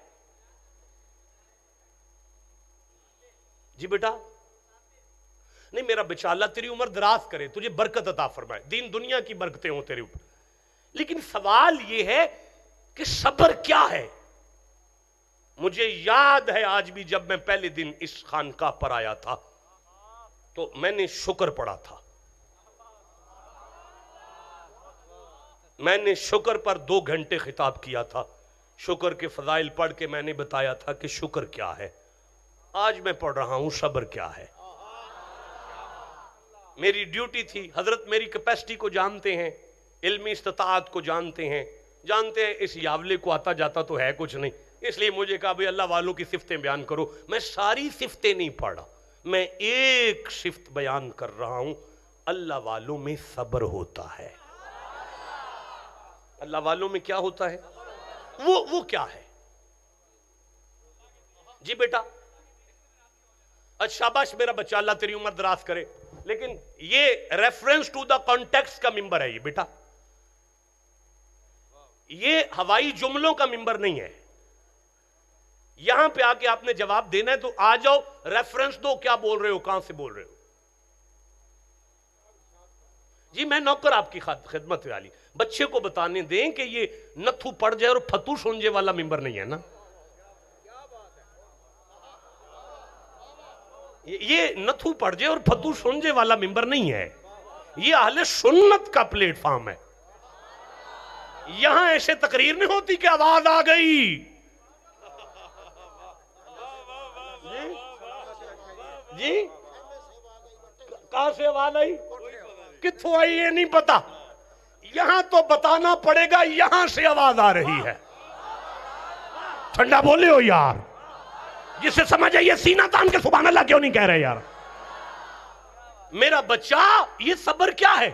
جی بیٹا نہیں، میرا بچہ اللہ تیری عمر دراز کرے، تجھے برکت عطا فرمائے، دین دنیا کی برکتیں ہوں تیرے اوپر. لیکن سوال یہ ہے کہ صبر کیا ہے؟ مجھے یاد ہے آج بھی جب میں پہلے دن اس خانقاہ پر آیا تھا تو میں نے شکر پڑھا تھا. میں نے شکر پر 2 گھنٹے خطاب کیا تھا. شکر کے فضائل پڑھ کے میں نے بتایا تھا کہ شکر کیا ہے. آج میں پڑھ رہا ہوں صبر کیا ہے. میری ڈیوٹی تھی، حضرت میری کیپیسٹی کو جانتے ہیں، علمی استطاعت کو جانتے ہیں اس یاولے کو آتا جاتا تو ہے کچھ نہیں، اس لیے مجھے کہا بھئی اللہ والوں کی صفتیں بیان کرو. میں ساری صفتیں نہیں پڑھ رہا، میں ایک صفت بیان کر رہا ہوں. اللہ والوں میں صبر ہوتا ہے. اللہ والوں میں کیا ہوتا ہے؟ وہ کیا ہے؟ جی بیٹا اچھا شاباش میرا بچہ، اللہ تیری عمر دراز کرے. لیکن یہ ریفرنس ٹو دا کانٹیکسٹ کا ممبر ہے یہ بیٹا، یہ ہوائی جملوں کا ممبر نہیں ہے. یہاں پہ آ کے آپ نے جواب دینا ہے تو آ جاؤ، ریفرنس دو، کیا بول رہے ہو، کہاں سے بول رہے ہو؟ جی میں نوکر آپ کی خدمت والی، بچے کو بتانے دیں کہ یہ نتھو پڑ جائے اور پھتو سونجے والا ممبر نہیں ہے نا، یہ نتھو پڑ جائے اور پھتو سونجے والا ممبر نہیں ہے، یہ اہل سنت کا پلیٹ فارم ہے۔ یہاں ایسے تقریر نہیں ہوتی کہ آواز آ گئی، جی کہاں سے آواز آئی، کتھوں آئی یہ نہیں پتا، یہاں تو بتانا پڑے گا یہاں سے آواز آ رہی ہے۔ ٹھنڈا بولے ہو یار، جسے سمجھ آئیے سینہ تان کے سبحان اللہ کیوں نہیں کہہ رہے یار؟ میرا بچہ یہ صبر کیا ہے؟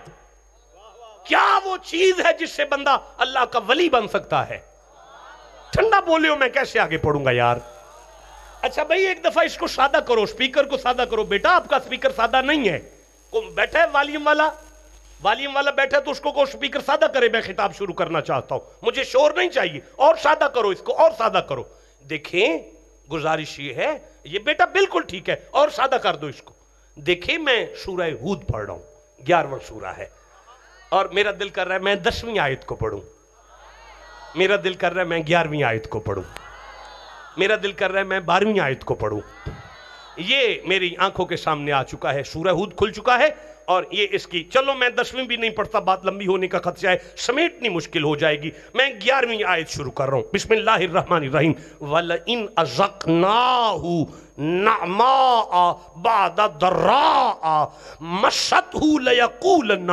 کیا وہ چیز ہے جس سے بندہ اللہ کا ولی بن سکتا ہے؟ ٹھنڈا بولے ہو، میں کیسے آگے پڑھوں گا یار؟ اچھا بھائی ایک دفعہ اس کو سادہ کرو، سپیکر کو سادہ کرو۔ بیٹا آپ کا سپیکر سادہ نہیں ہے، بیٹھا ہے والیوم والا بیٹھا ہے تو اس کو سپیکر سادہ کرے، میں خطاب شروع کرنا چاہتا ہوں، مجھے شور نہیں چاہیے، اور سادہ کرو اس کو، اور سادہ کرو۔ دیکھیں گزارش یہ ہے، یہ بیٹا بالکل ٹھیک ہے، اور سادہ کر دو اس کو۔ دیکھیں میں سورہ ہود پڑھ رہا ہوں، 11واں سورہ ہے، اور میرا دل کر رہا ہے میں 10ویں آیت کو پڑھوں، میرا دل کر رہا ہے میں 11ویں آیت کو پڑھوں، میرا دل کر رہا ہے میں 12ویں آیت کو پڑھوں۔ یہ میری آنکھوں کے سامنے آ چکا ہے، سورہ ہود کھل چکا ہے، اور یہ اس کی، چلو میں 10ویں بھی نہیں پڑھتا، بات لمبی ہونے کا خدشہ ہے، سمیٹنی مشکل ہو جائے گی، میں 11ویں آیت شروع کر رہا ہوں۔ بسم اللہ الرحمن الرحیم۔ وَلَئِنْ أَذَقْنَاهُ نَعْمَاءَ بَعْدَ ضَرَّاءَ مَسَّتْهُ لَيَقُولَنَّ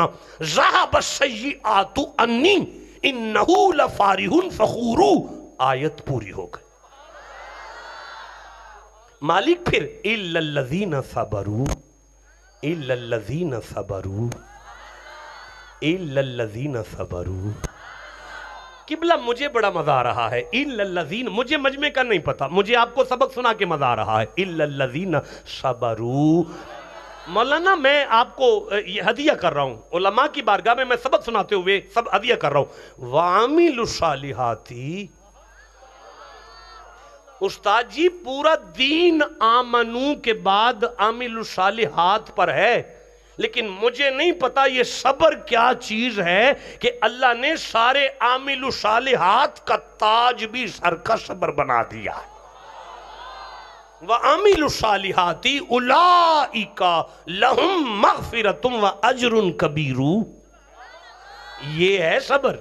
ذَهَبَ السَّيِّئَاتُ عَنِّي إِنَّهُ لَفَرِحٌ فَخُورٌ۔ آیت پوری ہو گئی۔ مالک پھر إِلَّا الَّذِينَ صَبَرُوا إِلَّا الَّذِينَ صَبَرُوا إِلَّا الَّذِينَ صَبَرُوا۔ قبلہ مجھے بڑا مزہ آ رہا ہے، إِلَّا الَّذِينَ، مجھے مجمع کا نہیں پتا، مجھے آپ کو سبق سنا کے مزہ آ رہا ہے، إِلَّا الَّذِينَ صَبَرُوا۔ مولانا میں آپ کو یہ ہدیہ کر رہا ہوں، علماء کی بارگاہ میں سبق سناتے ہوئے سب ہدیہ کر رہا ہوں۔ وَعَامِلُ الصَّالِحَاتِ، استاد جی پورا دین آمنو کے بعد عامل الصالحات پر ہے، لیکن مجھے نہیں پتا یہ صبر کیا چیز ہے کہ اللہ نے سارے عامل الصالحات کا تاج بھی سر کا صبر بنا دیا۔ وَعَامِلُ الصَّالِحَاتِ أُولَئِكَ لَهُم مَغْفِرَةٌ وَأَجْرٌ كَبِيرٌ۔ یہ ہے صبر۔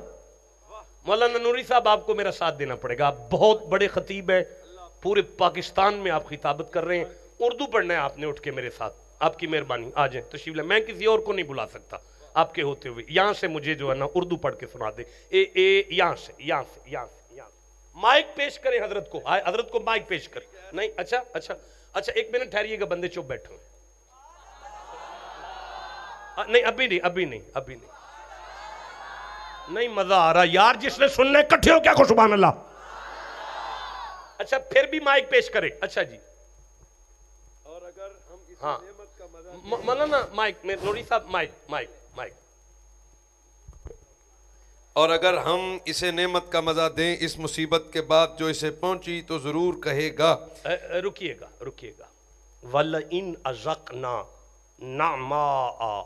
مولانا نوری صاحب آپ کو میرا ساتھ دینا پڑے گا، آپ بہت بڑے خطیب ہیں، پورے پاکستان میں آپ خطابت کر رہے ہیں، اردو پڑھنا ہے آپ نے اٹھ کے میرے ساتھ، آپ کی مہربانی آ جائیں تشریف لیں، میں کسی اور کو نہیں بلا سکتا آپ کے ہوتے ہوئے، یہاں سے مجھے جو ہے نا اردو پڑھ کے سنا دے، یہاں سے مائک پیش کریں حضرت کو مائک پیش کریں۔ نہیں اچھا ایک منٹ ٹھہریے گا، بندے چپ بیٹھے ہیں، نہیں ابھی نہیں مزہ آ رہا یار، جس نے سننا ہے کٹھے ہو کیا کو سبحان اللہ۔ اچھا پھر بھی مائک پیش کرے، اچھا جی، اور اگر ہم اس ہاں نعمت کا مزہ مولانا مائک نوری صاحب مائک۔ اور اگر ہم اسے نعمت کا مزہ دیں اس مصیبت کے بعد جو اسے پہنچی تو ضرور کہے گا۔ رکیے گا وَلَئِنْ أَذَقْنَا نَعْمَاءَ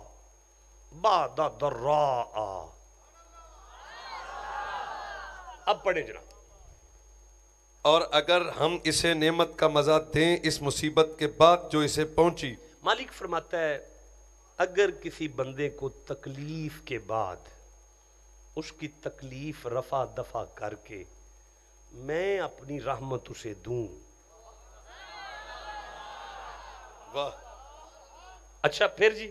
بَعْدَ ضَرَّاءَ۔ اب پڑھیں جناب۔ اور اگر ہم اسے نعمت کا مزہ دیں اس مصیبت کے بعد جو اسے پہنچی۔ مالک فرماتا ہے اگر کسی بندے کو تکلیف کے بعد اس کی تکلیف رفع دفع کر کے میں اپنی رحمت اسے دوں، واہ، اچھا پھر جی،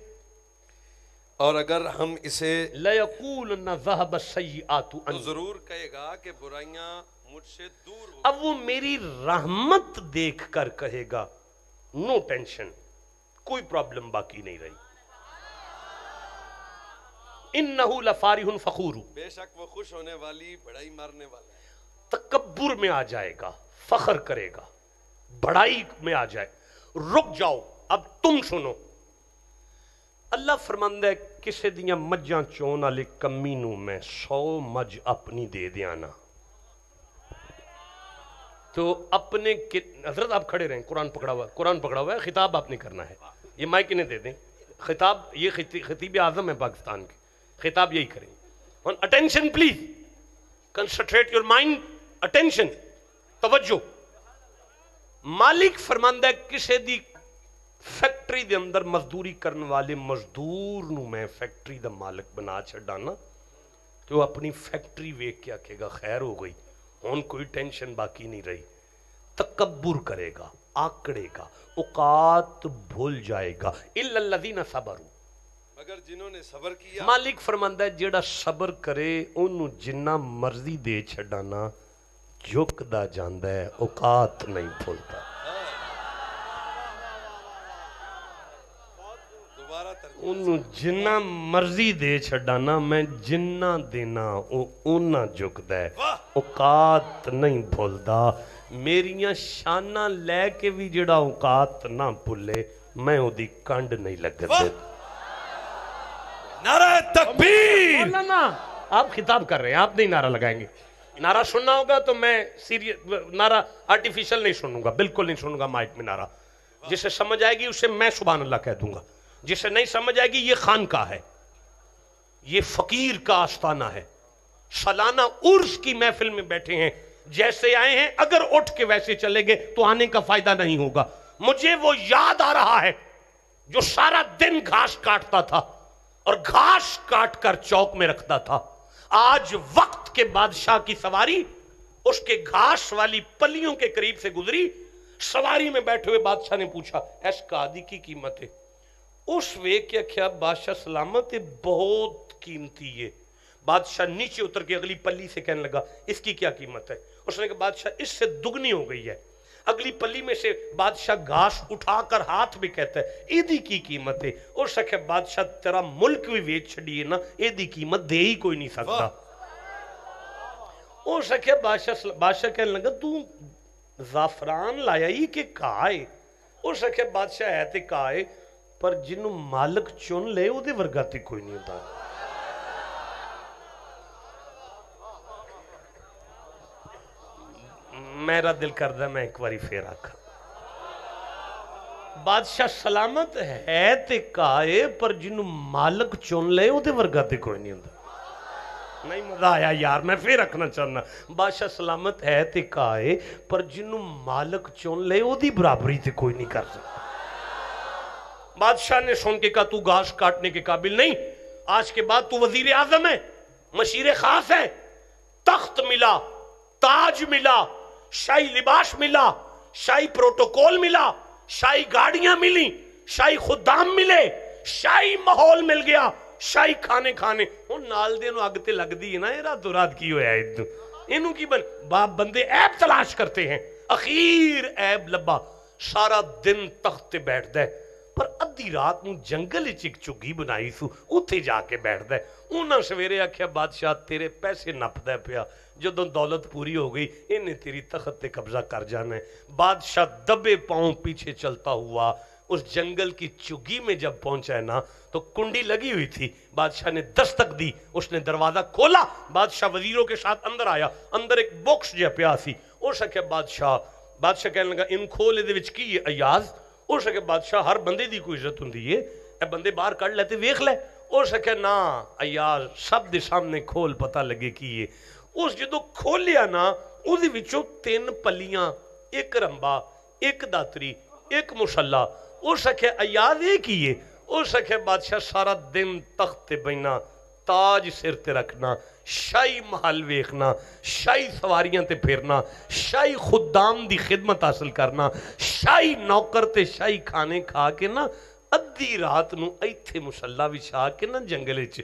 اور اگر ہم اسے لَيَقُولُنَّ ذَهَبَ السَّيِّئَاتُ تو عَنِّي۔ ضرور کہے گا کہ برائیاں مجھ سے دور ہو۔ اب وہ میری رحمت دیکھ کر کہے گا نو ٹینشن، کوئی پرابلم باقی نہیں رہی، اِنَّهُ لَفَارِحٌ فَخُورٌ۔ بے شک وہ خوش ہونے والی بڑائی مارنے والا ہے۔ تکبر میں آ جائے گا، فخر کرے گا، بڑائی میں آ جائے۔ رک جاؤ اب تم سنو، اللہ فرماندا ہے کسے دیاں مجھاں چون والے کمینوں میں 100 مجھ اپنی دے دیانا۔ تو اپنے حضرت آپ کھڑے رہیں، قرآن پکڑا ہوا ہے، خطاب آپ نے کرنا ہے، یہ مائک انہیں دے دیں، خطاب یہ خطیب اعظم ہے پاکستان کے، خطاب یہی کریں. Attention plays, concentrate your mind, attention, توجہ. مالک فرماندا ہے کسے دی فیکٹری دے اندر مزدوری کرنے والے مزدور نو میں فیکٹری دا مالک بنا چھڈانا تو اپنی فیکٹری ویکھ کے آکھے گا خیر ہو گئی، ہن کوئی ٹینشن باقی نہیں رہی. تکبر کرے گا، آکڑے گا، اوقات بھول جائے گا. الا الذین صبروا، مگر جنہوں نے صبر کیا. مالک فرماندا ہے جیڑا صبر کرے انہوں جنہ مرضی دے چھڈانا جھکدا جاندا ہے، اوقات نہیں بھولتا. انہوں جنہ مرضی دے چھڈانا میں جنہ دینا اونا جھکدا ہے، اوقات نہیں بھولدا. میریاں شاناں لے کے بھی جڑا اوقات نہ بھولے میں او دی کنڈ نہیں لگن دیتا. نعرہ تکبیر. مولانا آپ خطاب کر رہے ہیں، آپ نہیں نعرہ لگائیں گے. نعرہ سننا ہوگا تو میں نعرہ آرٹیفیشل نہیں سنوں گا، بالکل نہیں سنوں گا مائک میں نعرہ. جسے سمجھ آئے گی اسے میں سبحان اللہ کہہ دوں گا، جسے نہیں سمجھ آئے گی یہ خانقاہ ہے، یہ فقیر کا آستانہ ہے. سالانہ عرس کی محفل میں بیٹھے ہیں، جیسے آئے ہیں اگر اٹھ کے ویسے چلے گے تو آنے کا فائدہ نہیں ہوگا. مجھے وہ یاد آ رہا ہے جو سارا دن گھاس کاٹتا تھا اور گھاس کاٹ کر چوک میں رکھتا تھا. آج وقت کے بادشاہ کی سواری اس کے گھاس والی پلیوں کے قریب سے گزری. سواری میں بیٹھے ہوئے بادشاہ نے پوچھا اس قادی کی قیمت ہے؟ اس وے کیا کیا بادشاہ سلامت ہے، بہت قیمتی ہے. بادشاہ نیچے اتر کے اگلی پلی سے کہنے لگا اس کی کیا قیمت ہے؟ اس نے کہا بادشاہ اس سے دگنی ہو گئی ہے. اگلی پلی میں سے بادشاہ گھاس اٹھا کر ہاتھ بھی کہتا ہے ایدی کی قیمت ہے. اور سکھے بادشاہ تیرا ملک بھی ویچ چھڑیے نا، ایدی قیمت دے ہی کوئی نہیں سکتا. اور سکھے بادشاہ کہنے لگا تو زعفران لایا ہی کہ کائے؟ اور سکھے بادشاہ ہے تے کائے پر جنہوں مالک چن لے وہ دے ورگا تے کوئی نہیں ہوتا. میرا دل کردہ میں ایک باری پھر آکھا بادشاہ سلامت ہے تے کائے پر جنہوں مالک چن لے وہ دے ورگا تے کوئی نہیں ہوتا. نہیں مزہ آیا یار، میں پھر رکھنا چاہنا. بادشاہ سلامت ہے تے کائے پر جنہوں مالک چن لے وہ دی برابری تے کوئی نہیں کر سکتا. بادشاہ نے سن کے کہا تو گھاس کاٹنے کے قابل نہیں، آج کے بعد تو وزیر اعظم ہے، مشیر خاص ہے. تخت ملا، تاج ملا، شاہی لباس ملا، شاہی پروٹوکول ملا، شاہی گاڑیاں ملی، شاہی خدام ملے، شاہی ماحول مل گیا، شاہی کھانے ہوں نال دے نو اگ تے لگ دی نا. یہ رات رات کی ہویا ہے انہوں کی باپ بندے عیب تلاش کرتے ہیں. اخیر عیب لبا، سارا دن تخت تے بیٹھ دے پر ادھی رات نو جنگل چک چگی بنائی سو اتھے جا کے بیٹھ دے. انہاں سویرے آکھیا بادشاہ تیرے پیسے نپ دے پیا، جدوں دولت پوری ہو گئی انہیں تیری تخت تے قبضہ کر جانا ہے. بادشاہ دبے پاؤں پیچھے چلتا ہوا اس جنگل کی چگی میں جب پہنچا ہے نا تو کنڈی لگی ہوئی تھی. بادشاہ نے دستک دی، اس نے دروازہ کھولا، بادشاہ وزیروں کے ساتھ اندر آیا. اندر ایک باکس جہا پیا سی. اور سکے بادشاہ کہنے لگا ان کھول دے وچ کی ہے ایاز؟ اور سکے بادشاہ ہر بندے دی کوئی عزت ہوندی ہے، اے بندے باہر کڑ لیتے ویکھ لے. اور سکے نا ایاز سب دے سامنے کھول پتہ لگے کی ہے. اس جدو کھولیا نا اس دے وچوں 3 پلیاں، ایک رمبا، ایک داتری، ایک مصلا. اور سکے ایاز یہ کی ہے؟ اور سکے بادشاہ سارا دن تخت تے بینا، تاج سر تے رکھنا، شاہی محل ویکھنا، شاہی سواریاں تے پھرنا، شاہی خدام دی خدمت حاصل کرنا، شاہی نوکر تے شاہی کھانے کھا کے نا ادھی رات نو ایتھے مصلا وچھا کے نا جنگل وچ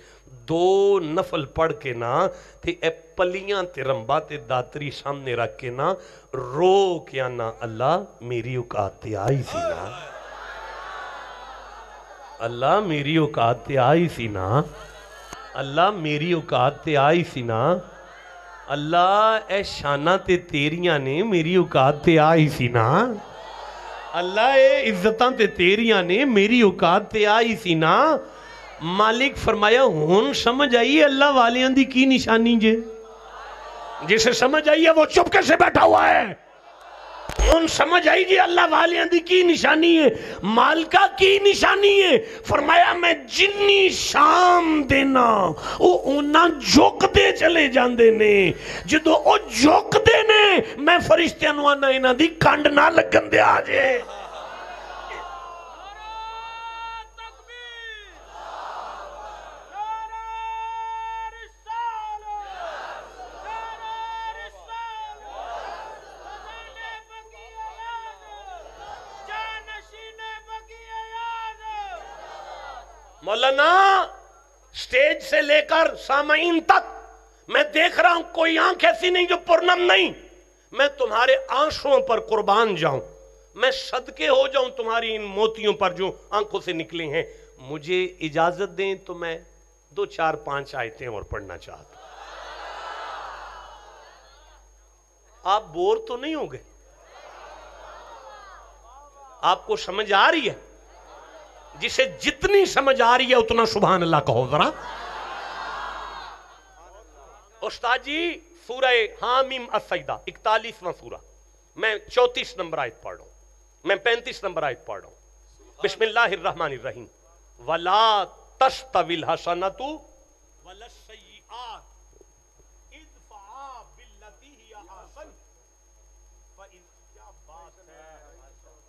2 نفل پڑھ کے نا تے اے پلیاں تے رمبا تے داتری سامنے رکھ کے نا رو کے نا اللہ میری اوقات تے آئی سی نا، اللہ میری اوقات تے آئی سی نا، اللہ میری اوقات تے آئی سی نا، اللہ اے شانہ تے تیریاں نے میری اوقات تے آئی سی نا، اللہ اے عزتاں تے تیریاں نے میری اوقات تے آئی سی نا. مالک فرمایا ہون سمجھ آئیے اللہ والیاں دی کی نشانی جے؟ جسے سمجھ آئیے وہ چپکے سے بیٹھا ہوا ہے. ہن سمجھ آئی جی اللہ والیاں دی کی نشانی ہے، مالکہ کی نشانی ہے؟ فرمایا میں جنی شام دینا او اونا جھک دے چلے جاندے نے، جدو او جھک دے نے میں فرشتیاں نو آنا انہاں دی کھنڈ نہ لگن دے آجے۔ مولانا سٹیج سے لے کر سامعین تک میں دیکھ رہا ہوں کوئی آنکھ ایسی نہیں جو پرنم نہیں، میں تمہارے آنسوؤں پر قربان جاؤں، میں صدقے ہو جاؤں تمہاری ان موتیوں پر جو آنکھوں سے نکلے ہیں۔ مجھے اجازت دیں تو میں 2 4 5 آیتیں اور پڑھنا چاہتا ہوں۔ آپ بور تو نہیں ہو گئے؟ آپ کو سمجھ آ رہی ہے؟ جسے جتنی سمجھ آ رہی ہے اتنا سبحان اللہ کہو ذرا۔ استاد جی سورہ حامیم السجدہ 41واں سورہ، میں 34 نمبر آیت پڑھ رہا ہوں، میں 35 نمبر آیت پڑھ رہا ہوں۔ بسم اللہ الرحمن الرحیم۔ وَلَا تَسْتَوِي الْحَسَنَةُ وَلَا السَّيِّئَاتُ اِدْفَعْ بِالَّتِي هِيَ أَحْسَنُ فَإِنْ کیا بات ہے،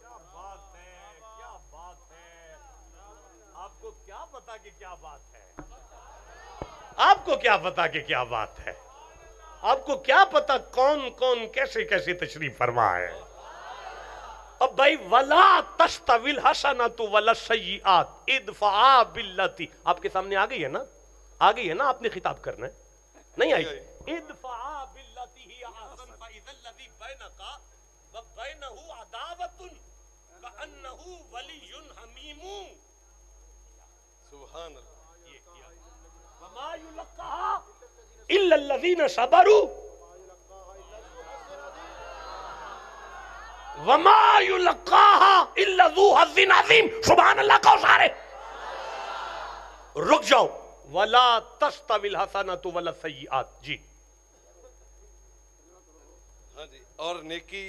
کیا بات ہے، کیا بات ہے۔ آپ کو کیا پتا کہ کیا بات ہے؟ آپ کو کیا پتا کہ کیا بات ہے؟ آپ کو کیا پتا کون کون کیسے کیسے تشریف فرما ہے؟ اب بھائی وَلَا تَسْتَوِي الْحَسَنَةُ وَلَا السَّيِّئَاتُ اِدْفَعْ بِالَّتِي، آپ کے سامنے آ گئی ہے نا؟ آ گئی ہے نا؟ آپ نے خطاب کرنا ہے، نہیں آئی؟ اِدْفَعْ بِالَّتِي هِيَ أَحْسَنُ فَإِذَا الَّذِي بَيْنَكَ وَبَيْنَهُ عَدَاوَةٌ كَأَنَّهُ وَلِيٌّ حَمِيمٌ۔ سبحان اللہ۔ وَمَا يُلَقَّاهَا إِلَّا الَّذِينَ صَبَرُوا وَمَا يُلَقَّاهَا إِلَّا ذُو حَظٍّ عَظِيمٍ۔ سبحان اللہ کہو سارے۔ رک جاؤ۔ وَلَا تَسْتَوِي الْحَسَنَةُ وَلَا السَّيِّئَاتُ۔ جی ہاں جی، اور نیکی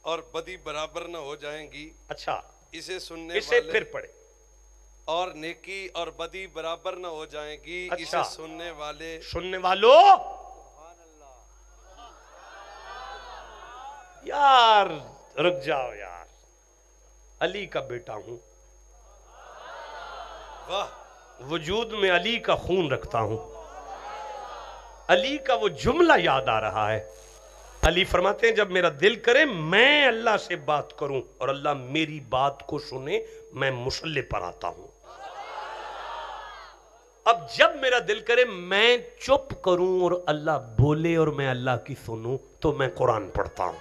اور بدی برابر نہ ہو جائیں گی۔ اچھا اسے سننے اسے والے، پھر پڑھے۔ اور نیکی اور بدی برابر نہ ہو جائیں گی، اچھا، اسے سننے والے، سننے والوں یار رک جاؤ یار، علی کا بیٹا ہوں، واہ، وجود میں علی کا خون رکھتا ہوں، علی کا وہ جملہ یاد آ رہا ہے۔ علی فرماتے ہیں جب میرا دل کرے میں اللہ سے بات کروں اور اللہ میری بات کو سنے، میں مصلی پر آتا ہوں۔ اب جب میرا دل کرے میں چپ کروں اور اللہ بولے اور میں اللہ کی سنوں تو میں قرآن پڑھتا ہوں۔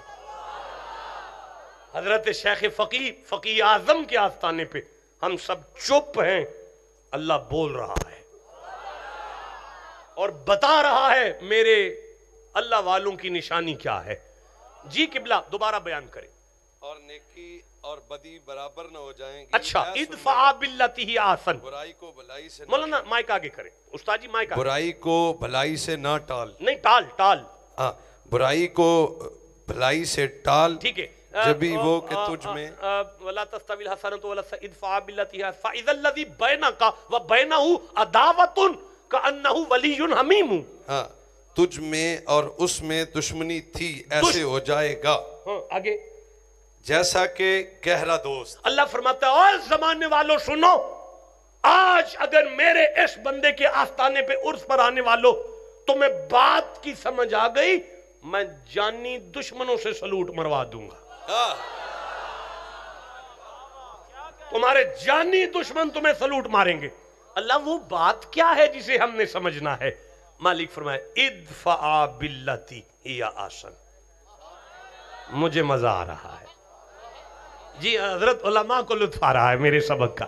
حضرت شیخ فقیہ اعظم کے آستانے پہ ہم سب چپ ہیں، اللہ بول رہا ہے اور بتا رہا ہے میرے اللہ والوں کی نشانی کیا ہے۔ جی قبلہ دوبارہ بیان کریں۔ اور نیکی اور بدی برابر نہ ہو جائیں گی۔ اچھا، ادفع باللتی ہی احسن، برائی کو بھلائی سے نہ، مولانا مائک آگے کریں، استاد جی مائک آگے، برائی کو بھلائی سے نہ ٹال، نہیں ٹال، ہاں، برائی کو بھلائی سے ٹال، ٹھیک ہے، جبھی وہ کہ تجھ میں، وَلَا تَسْتَوِي الْحَسَنَةُ وَلَا السَّيِّئَةُ ادْفَعْ بِالَّتِي هِيَ فَإِذَا الَّذِي بَيْنَكَ وَبَيْنَهُ عَدَاوَةٌ كَأَنَّهُ وَلِيٌّ حَمِيمٌ۔ ہاں، تجھ میں اور اس میں دشمنی تھی، ایسے ہو جائے گا آگے جیسا کہ گہرا دوست۔ اللہ فرماتا ہے اے زمانے والوں سنو، آج اگر میرے اس بندے کے آستانے پہ عرس پر آنے والوں تمہیں بات کی سمجھ آ گئی، میں جانی دشمنوں سے سلوٹ مروا دوں گا۔ تمہارے جانی دشمن تمہیں سلوٹ ماریں گے۔ اللہ وہ بات کیا ہے جسے ہم نے سمجھنا ہے؟ مالک فرمائے ادفع باللتی ہی احسن۔ مجھے مزہ آ رہا ہے جی، حضرت علماء کو لطف آ رہا ہے میرے سبق کا۔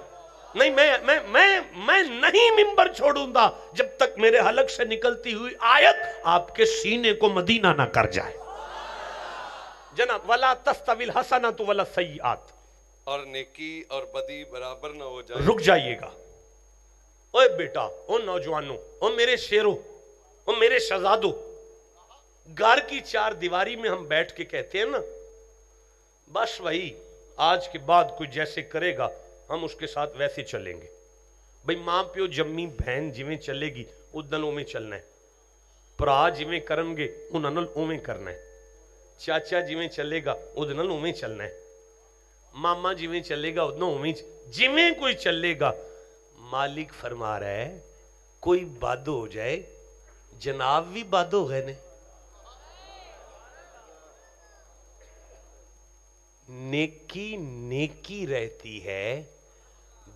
نہیں میں نہیں منبر چھوڑوں گا جب تک میرے حلق سے نکلتی ہوئی آیت آپ کے سینے کو مدینہ نہ کر جائے۔ جناب وَلَا تَسْتَوِي الْحَسَنَةُ وَلَا السَّيِّئَاتُ، اور نیکی اور بدی برابر نہ ہو جائیں۔ رک جائیے گا۔ اوے بیٹا، او نوجوانوں، او میرے شیروں، او میرے شہزادوں، گھر کی چار دیواری میں ہم بیٹھ کے کہتے ہیں نا بس وہی آج کے بعد کوئی جیسے کرے گا ہم اس کے ساتھ ویسے چلیں گے. بھئی ماں پیو جمی بہن جویں چلے گی ادن اویں چلنا ہے, پرا جویں کرن گے انہاں نال اویں کرنا ہے, چاچا جویں چلے گا ادن نال اویں چلنا ہے, ماما جویں چلے گا ادن اویں جویں کوئی چلے گا. مالک فرما رہا ہے کوئی بد ہو جائے جناب بھی بد ہو گئے نے. نیکی نیکی رہتی ہے,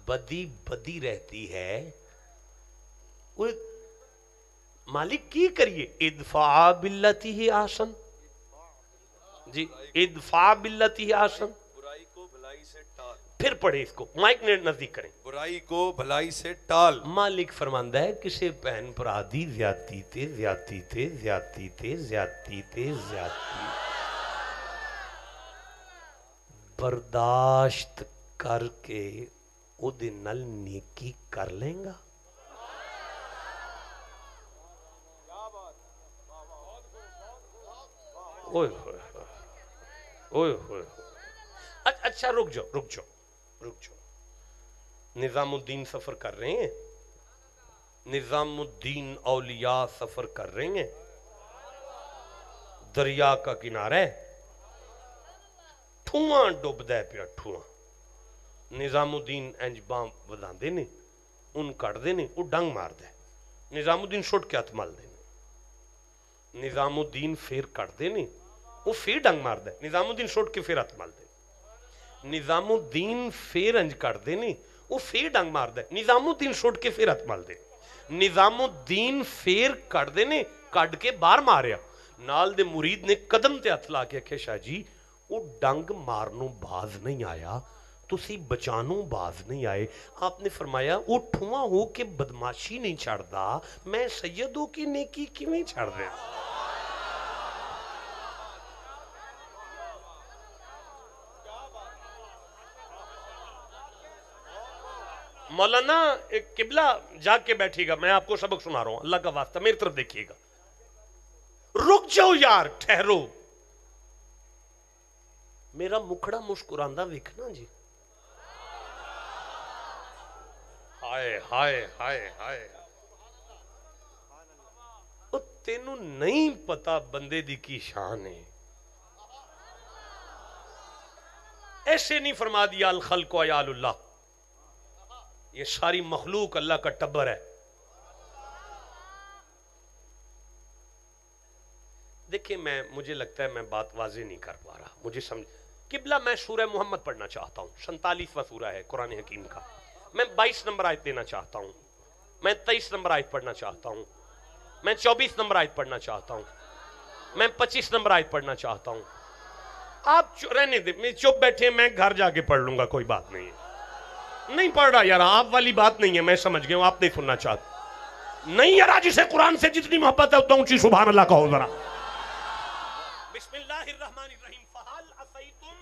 بدی بدی رہتی ہے. مالک کی کریے ادفع باللتی ہی آسن, جی ادفع باللتی ہی آسن. برائی کو بھلائی سے ٹال. پھر پڑھے اس کو, مائک نے نزدیک کریں. برائی کو بھلائی سے ٹال. مالک فرماندہ ہے کسے بہن پرا دی زیادتی تے زیادتی تے زیادتی تے زیادتی تے زیادتی برداشت کر کے او دے نال نیکی کر لیں گا. اوئے ہوئے اوئے ہوئے. اچھا رک جاؤ. نظام الدین سفر کر رہے ہیں, نظام الدین اولیاء سفر کر رہے ہیں, دریا کا کنارہ ہے, ٹھواں ڈوبدا ہے پیا ٹھواں. نظام الدین انج باں وداندے نے, ان کٹ دے نے, وہ ڈنگ مار دے. نظام الدین شٹ کے ہاتھ مال دے نے, نظام الدین پھر کٹ دے نے, وہ پھر ڈنگ مار دے. نظام الدین شٹ کے پھر ہاتھ مال دے. نظام الدین پھر انج کٹ دے نے, وہ پھر ڈنگ مار دے. نظام الدین شٹ کے پھر ہاتھ مال دے. نظام الدین پھر کٹ دے نے, کٹ کے باہر ماریا. نال دے مرید نے قدم تے ہاتھ لا کے کہ شاہ جی وہ ڈنگ مارنوں باز نہیں آیا, تسی بچانوں باز نہیں آئے. آپ نے فرمایا وہ ٹھواں ہو کے بدماشی نہیں چھڑ دا, میں سیدوں کی نیکی کیویں چھڑ دے. مولانا ایک قبلہ جا کے بیٹھیے گا, میں آپ کو سبق سنا رہا ہوں, اللہ کا واسطہ میری طرف دیکھیے گا. رک جاؤ یار, ٹھہرو. میرا مکھڑا مسکراندہ ویکھنا جی. ہائے ہائے ہائے ہائے. او تینوں نہیں پتا بندے دی کی شان ہے. ایسے نہیں فرما دیا الخلق و عیال اللہ, یہ ساری مخلوق اللہ کا ٹبر ہے. دیکھیں مجھے لگتا ہے میں بات واضح نہیں کر پا رہا, مجھے سمجھ. قبلہ میں سورہ محمد پڑھنا چاہتا ہوں, 47واں سورہ ہے قرآن حکیم کا. میں 22 نمبر آیت دینا چاہتا ہوں, میں 23 نمبر آیت پڑھنا چاہتا ہوں, میں 24 نمبر آیت پڑھنا چاہتا ہوں, میں 25 نمبر آیت پڑھنا چاہتا ہوں. آپ رہنے دیں, میں چپ بیٹھے, میں گھر جا کے پڑھ لوں گا, کوئی بات نہیں ہے. نہیں پڑھ رہا یار, آپ والی بات نہیں ہے, میں سمجھ گیا ہوں, آپ نہیں سننا چاہتے. نہیں یار, جسے قرآن سے جتنی محبت ہے اتنا اونچی سبحان اللہ کہو ذرا. بسم اللہ الرحمن الرحیم. فہل عصیتم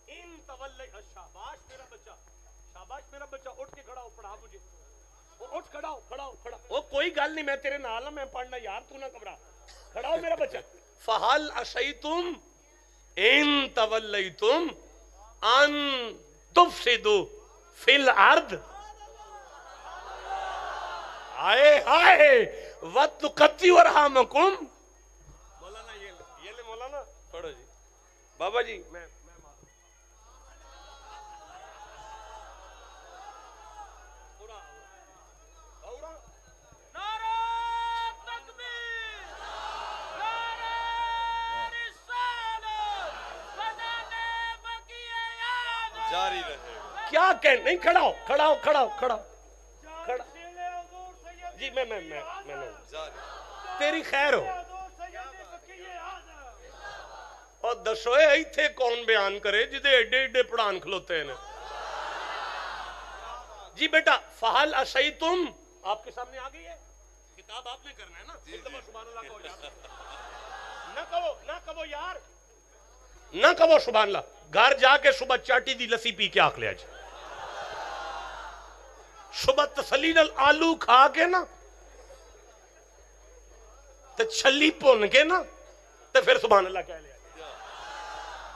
ان تولیتم. شاباش میرا بچہ, شاباش میرا بچہ. اٹھ کے کھڑا ہو, پڑھا مجھے. اٹھ, کھڑا ہو, کھڑا ہو, کھڑا. او کوئی گل نہیں, میں تیرے نال ہوں, میں پڑھنا یار, تو نہ گھبرا. کھڑا ہو میرا بچہ. فہل عصیتم ان تولیتم ان تفسدوا فی الارض. آئے آئے وَتُقَطِّعُوا أَرْحَامَكُمْ. مولانا یہ لے مولانا پڑھو جی. بابا جی میں جاری رہے. کیا کہ نہیں, کھڑا ہو, کھڑا ہو, کھڑا ہو, کھڑا کھڑا. جی میں تیری خیر ہو. اور دسوئے ایتھے کون بیان کرے جدے ایڈے ایڈے پڑھان کھلوتے ہیں. جی بیٹا, فہل عصیتم آپ کے سامنے آ گئی ہے کتاب, آپ نے کرنا ہے نا. سبحان اللہ کہو یار, نہ کہو یار, نہ کہو سبحان اللہ. گھر جا کے صبح چاٹی دی لسی پی کے آکھ لیا جی. صبح تسلی نال آلو کھا کے نا تے چھلی پون کے نا تے پھر سبحان اللہ کہہ لیا.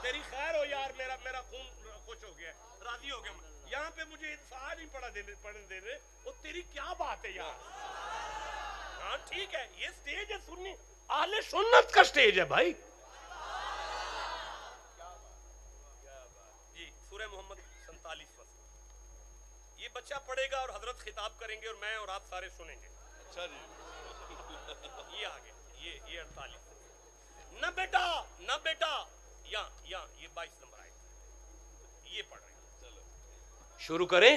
تیری خیر ہو میرا خون خوش ہو گیا، راضی ہو گیا. یہاں پہ مجھے انصاف نہیں پڑھنے دے رہے. وہ تیری کیا بات ہے یار؟ ہاں ٹھیک ہے، یہ سٹیج ہے سنی اہل سنت کا سٹیج ہے بھائی. جی سورہ محمد 47 یہ بچہ پڑھے گا اور حضرت خطاب کریں گے اور میں اور آپ سارے سنیں گے. اچھا جی یہ آگے یہ 48 نہ بیٹا یا یہ 22 نمبر آئے یہ پڑھ رہے ہیں. چلو شروع کریں.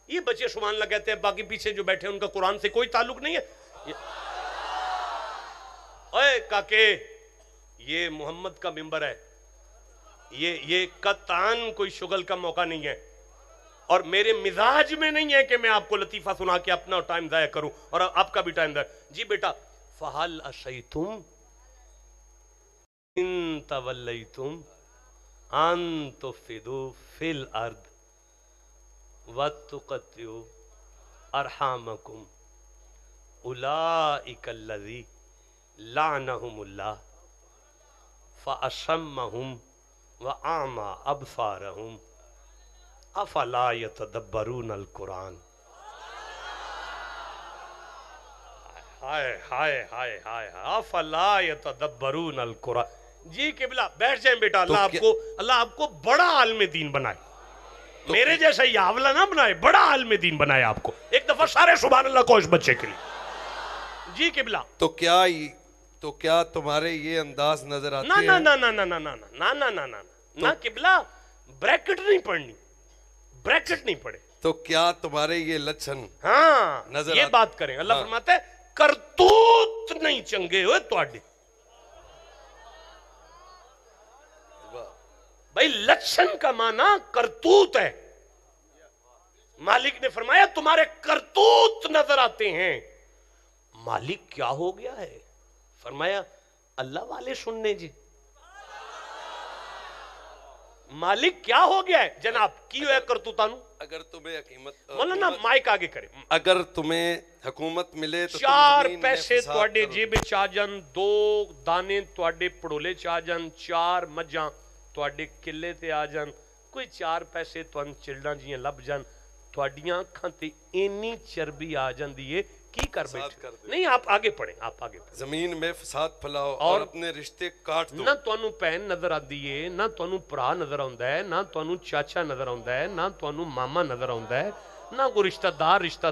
یہ بچے سبحان اللہ کہتے ہیں، باقی پیچھے جو بیٹھے ہیں ان کا قرآن سے کوئی تعلق نہیں ہے. اے کاکے یہ محمد کا ممبر ہے، یہ قطعاً کوئی شغل کا موقع نہیں ہے اور میرے مزاج میں نہیں ہے کہ میں آپ کو لطیفہ سنا کے اپنا ٹائم ضائع کروں اور آپ کا بھی ٹائم ضائع. جی بیٹا فَهَلْ أَشَيْتُمْ إِن تَوَلَّيْتُمْ أَن تُفْسِدُوا فِي الْأَرْضِ وَتُقَطِّعُوا أَرْحَامَكُمْ أُولَئِكَ الَّذِينَ لَعَنَهُمُ اللَّهُ فَأَصَمَّهُمْ وَأَعْمَى أَبْصَارَهُمْ أَفَلَا يَتَدَبَّرُونَ الْقُرْآنَ. ہائے افلا يتدبرون القرآن. جی قبلہ بیٹھ جائیں بیٹا. اللہ آپ کو بڑا عالم دین بنائے، میرے جیسا یہ حوالہ نہ بنائے، بڑا عالم دین بنائے آپ کو. ایک دفعہ سارے سبحان اللہ کو اس بچے کے لیے. جی قبلہ تو کیا تمہارے یہ انداز نظر آتے ہیں؟ نہ قبلہ بریکٹ نہیں پڑھنی، بریکٹ نہیں پڑھے. تو کیا تمہارے یہ لچھن ہاں نظر یہ بات کریں. اللہ فرماتا ہے کرتوت نہیں چنگے ہوئے تواڈے. بھائی لچھن کا معنی کرتوت ہے. مالک نے فرمایا تمہارے کرتوت نظر آتے ہیں. مالک کیا ہو گیا ہے؟ فرمایا اللہ والے سننے جی. مالک کیا ہو گیا ہے جناب کی ہویا کرتوتانو؟ اگر تمہیں مولانا مائک آگے کرے. اگر تمہیں حکومت ملے تو 4 پیسے تواڈے جیب چا جان، 2 دانے تواڈے پڑولے چا جان، 4 مجھاں تواڈے کلے تے آ جان، کوئی 4 پیسے تواں چلڑاں جیاں لب جان، تواڈیاں اکھاں تے اینی چربی آ جاندی ہے کی کر بیٹھے. نہیں آپ آگے پڑھیں، آپ آگے پڑھیں. زمین میں فساد پھیلاؤ اور اپنے رشتے کاٹ دو. نہ تانوں بہن نظر آندی ہے، نہ تانوں بھرا نظر آندا ہے، نہ تانوں چاچا نظر آندا ہے، نہ تانوں ماما نظر آندا ہے، نہ کوئی رشتہ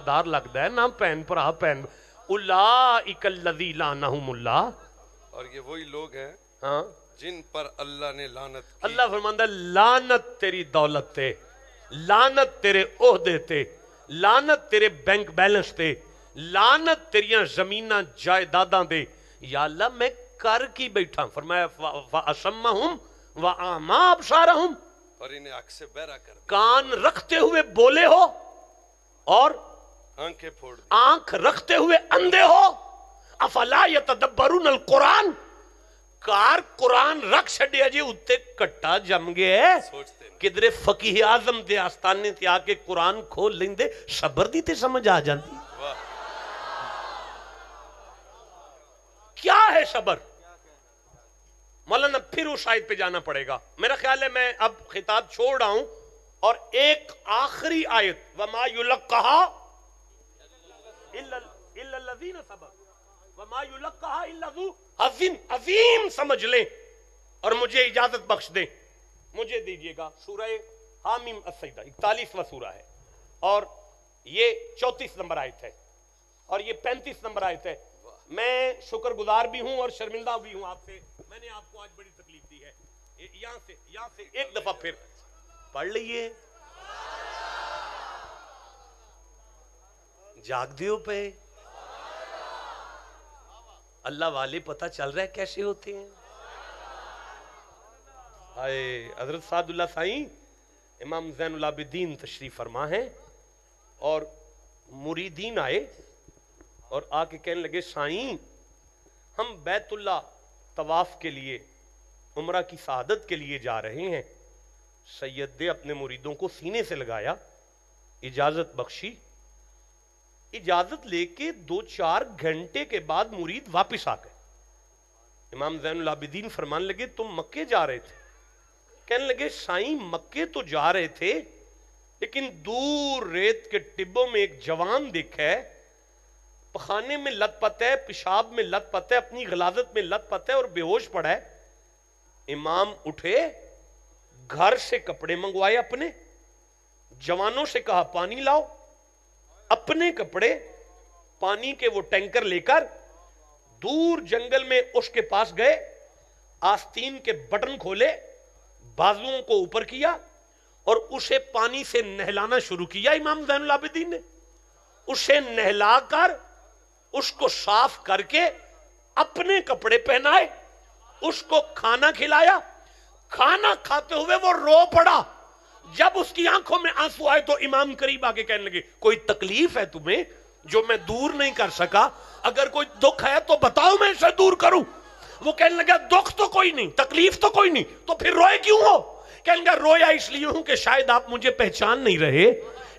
دار لگدا ہے، نہ بہن بھرا بہن. اولئک الذین لعنہم اللہ. اور یہ وہی لوگ ہیں ہاں جن پر اللہ نے لعنت کی. اللہ فرماندا ہے لعنت تیری دولت تے، لعنت تیرے عہدے تے، لعنت تیرے بینک بیلنس تے، لعنت تیریاں زمیناں جائیداداں دے. یا اللہ میں کر کی بیٹھا. فرمایا فَأَصَمَّهُمْ وَأَعْمَى أَبْصَارَهُمْ. اور انہیں آنکھ سے بہرا کر دیا، کان رکھتے ہوئے بولے ہو اور آنکھیں پھوڑ دی، آنکھ رکھتے ہوئے اندھے ہو. افلا یتدبرون القرآن. کار قرآن رکھ چھڈیا جی اتے کٹا جم گیا ہے. سوچتے نہیں. کدرے فقیہ اعظم دے آستانے تے آ کے قرآن کھول لیندے صبر دی تے سمجھ آ جاندی. کیا ہے صبر؟ مولانا پھر اس آیت پہ جانا پڑے گا. میرا خیال ہے میں اب خطاب چھوڑ رہا ہوں اور ایک آخری آیت وَمَا يُلَقَّهَا إِلَّا الَّذِينَ صَبَرُوا وَمَا يُلَقَّهَا إِلَّا ذُو حَظٍّ عظیم سمجھ لیں اور مجھے اجازت بخش دیں. مجھے دیجئے گا سورہ حامیم السجدہ 41واں سورہ ہے اور یہ 34 نمبر آیت ہے اور یہ 35 نمبر آیت ہے. میں شکر گزار بھی ہوں اور شرمندہ بھی ہوں آپ سے. میں نے آپ کو آج بڑی تکلیف دی ہے. یہاں سے ایک دفعہ پھر پڑھ لئیے. جاگ دیو پہ اللہ والے پتہ چل رہا ہے کیسے ہوتے ہیں. حضرت سعد اللہ سائیں امام زین العابدین تشریف فرما ہیں اور مریدین آئے اور آ کے کہنے لگے سائیں ہم بیت اللہ طواف کے لیے عمرہ کی سعادت کے لیے جا رہے ہیں. سید نے اپنے مریدوں کو سینے سے لگایا، اجازت بخشی. اجازت لے کے 2-4 گھنٹے کے بعد مرید واپس آ گئے. امام زین العابدین فرمانے لگے تم مکے جا رہے تھے؟ کہنے لگے سائیں مکے تو جا رہے تھے لیکن دور ریت کے ٹبوں میں ایک جوان دیکھا ہے، پخانے میں لت پت ہے، پیشاب میں لت پت ہے، اپنی غلاظت میں لت پت ہے اور بے ہوش پڑا ہے۔ امام اٹھے، گھر سے کپڑے منگوائے، اپنے جوانوں سے کہا پانی لاؤ، اپنے کپڑے پانی کے وہ ٹینکر لے کر دور جنگل میں اس کے پاس گئے، آستین کے بٹن کھولے، بازوؤں کو اوپر کیا اور اسے پانی سے نہلانا شروع کیا۔ امام زین العابدین نے اسے نہلا کر اس کو صاف کر کے اپنے کپڑے پہنائے، اس کو کھانا کھلایا۔ کھانا کھاتے ہوئے وہ رو پڑا۔ جب اس کی آنکھوں میں آنسو آئے تو امام قریب آگے کہنے لگے کوئی تکلیف ہے تمہیں جو میں دور نہیں کر سکا؟ اگر کوئی دکھ ہے تو بتاؤ میں اسے دور کروں۔ وہ کہنے لگا دکھ تو کوئی نہیں، تکلیف تو کوئی نہیں، تو پھر روئے کیوں ہو؟ کہنے لگا رویا اس لیے ہوں کہ شاید آپ مجھے پہچان نہیں رہے۔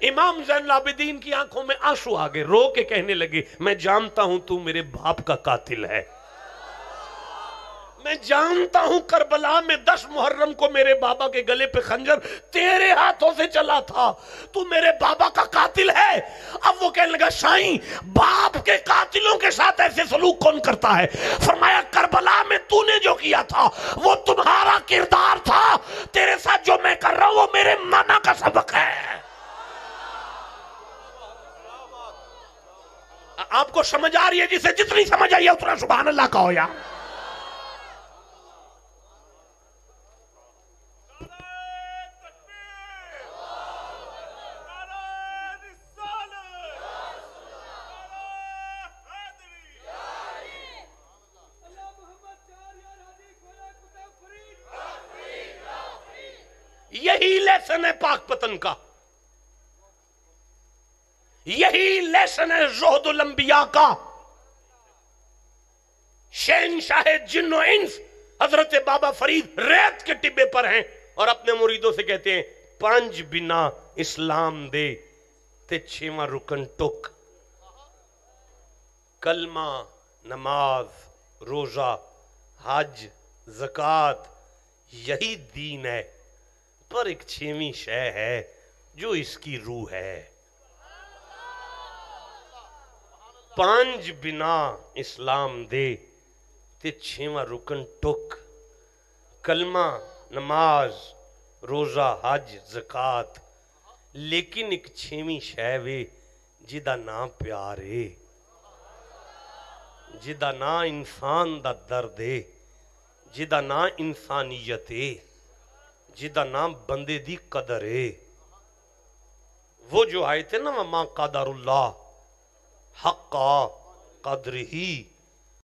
امام زین العابدین کی آنکھوں میں آنسو آگے، رو کے کہنے لگے میں جانتا ہوں تو میرے باپ کا قاتل ہے، میں جانتا ہوں کربلا میں 10 محرم کو میرے بابا کے گلے پہ خنجر تیرے ہاتھوں سے چلا تھا، تو میرے بابا کا قاتل ہے۔ اب وہ کہنے لگا شاہین باپ کے قاتلوں کے ساتھ ایسے سلوک کون کرتا ہے؟ فرمایا کربلا میں تو نے جو کیا تھا وہ تمہارا کردار تھا، تیرے ساتھ جو میں کر رہا ہوں وہ میرے مانا کا سبق ہے۔ آپ کو سمجھ آ رہی ہے؟ جسے جتنی سمجھ آئی ہے اتنا سبحان اللہ کا ہو یا یہی لیسن ہے پاک پتن کا، یہی لیسن ہے زہد الانبیاء کا۔ شہنشاہ جن و انس حضرت بابا فرید ریت کے ٹبے پر ہیں اور اپنے مریدوں سے کہتے ہیں 5 بنا اسلام دے تے 6واں رکن ٹک، کلمہ، نماز، روزہ، حج، زکوٰۃ، یہی دین ہے، پر ایک 6ویں شے ہے جو اس کی روح ہے۔ 5 بنا اسلام دے تے 6واں رکن ٹک، کلمہ، نماز، روزہ، حج، زکوٰۃ، لیکن ایک 6ویں شے وے جدا نام پیار ہے، جدا نام انسان دا درد ہے، جدا نام انسانیت ہے، جدا نام بندے دی قدر ہے۔ وہ جو آئے تھے نا وَمَا قَدَرُ اللَّهِ حَقَّ قَدْرِهِ،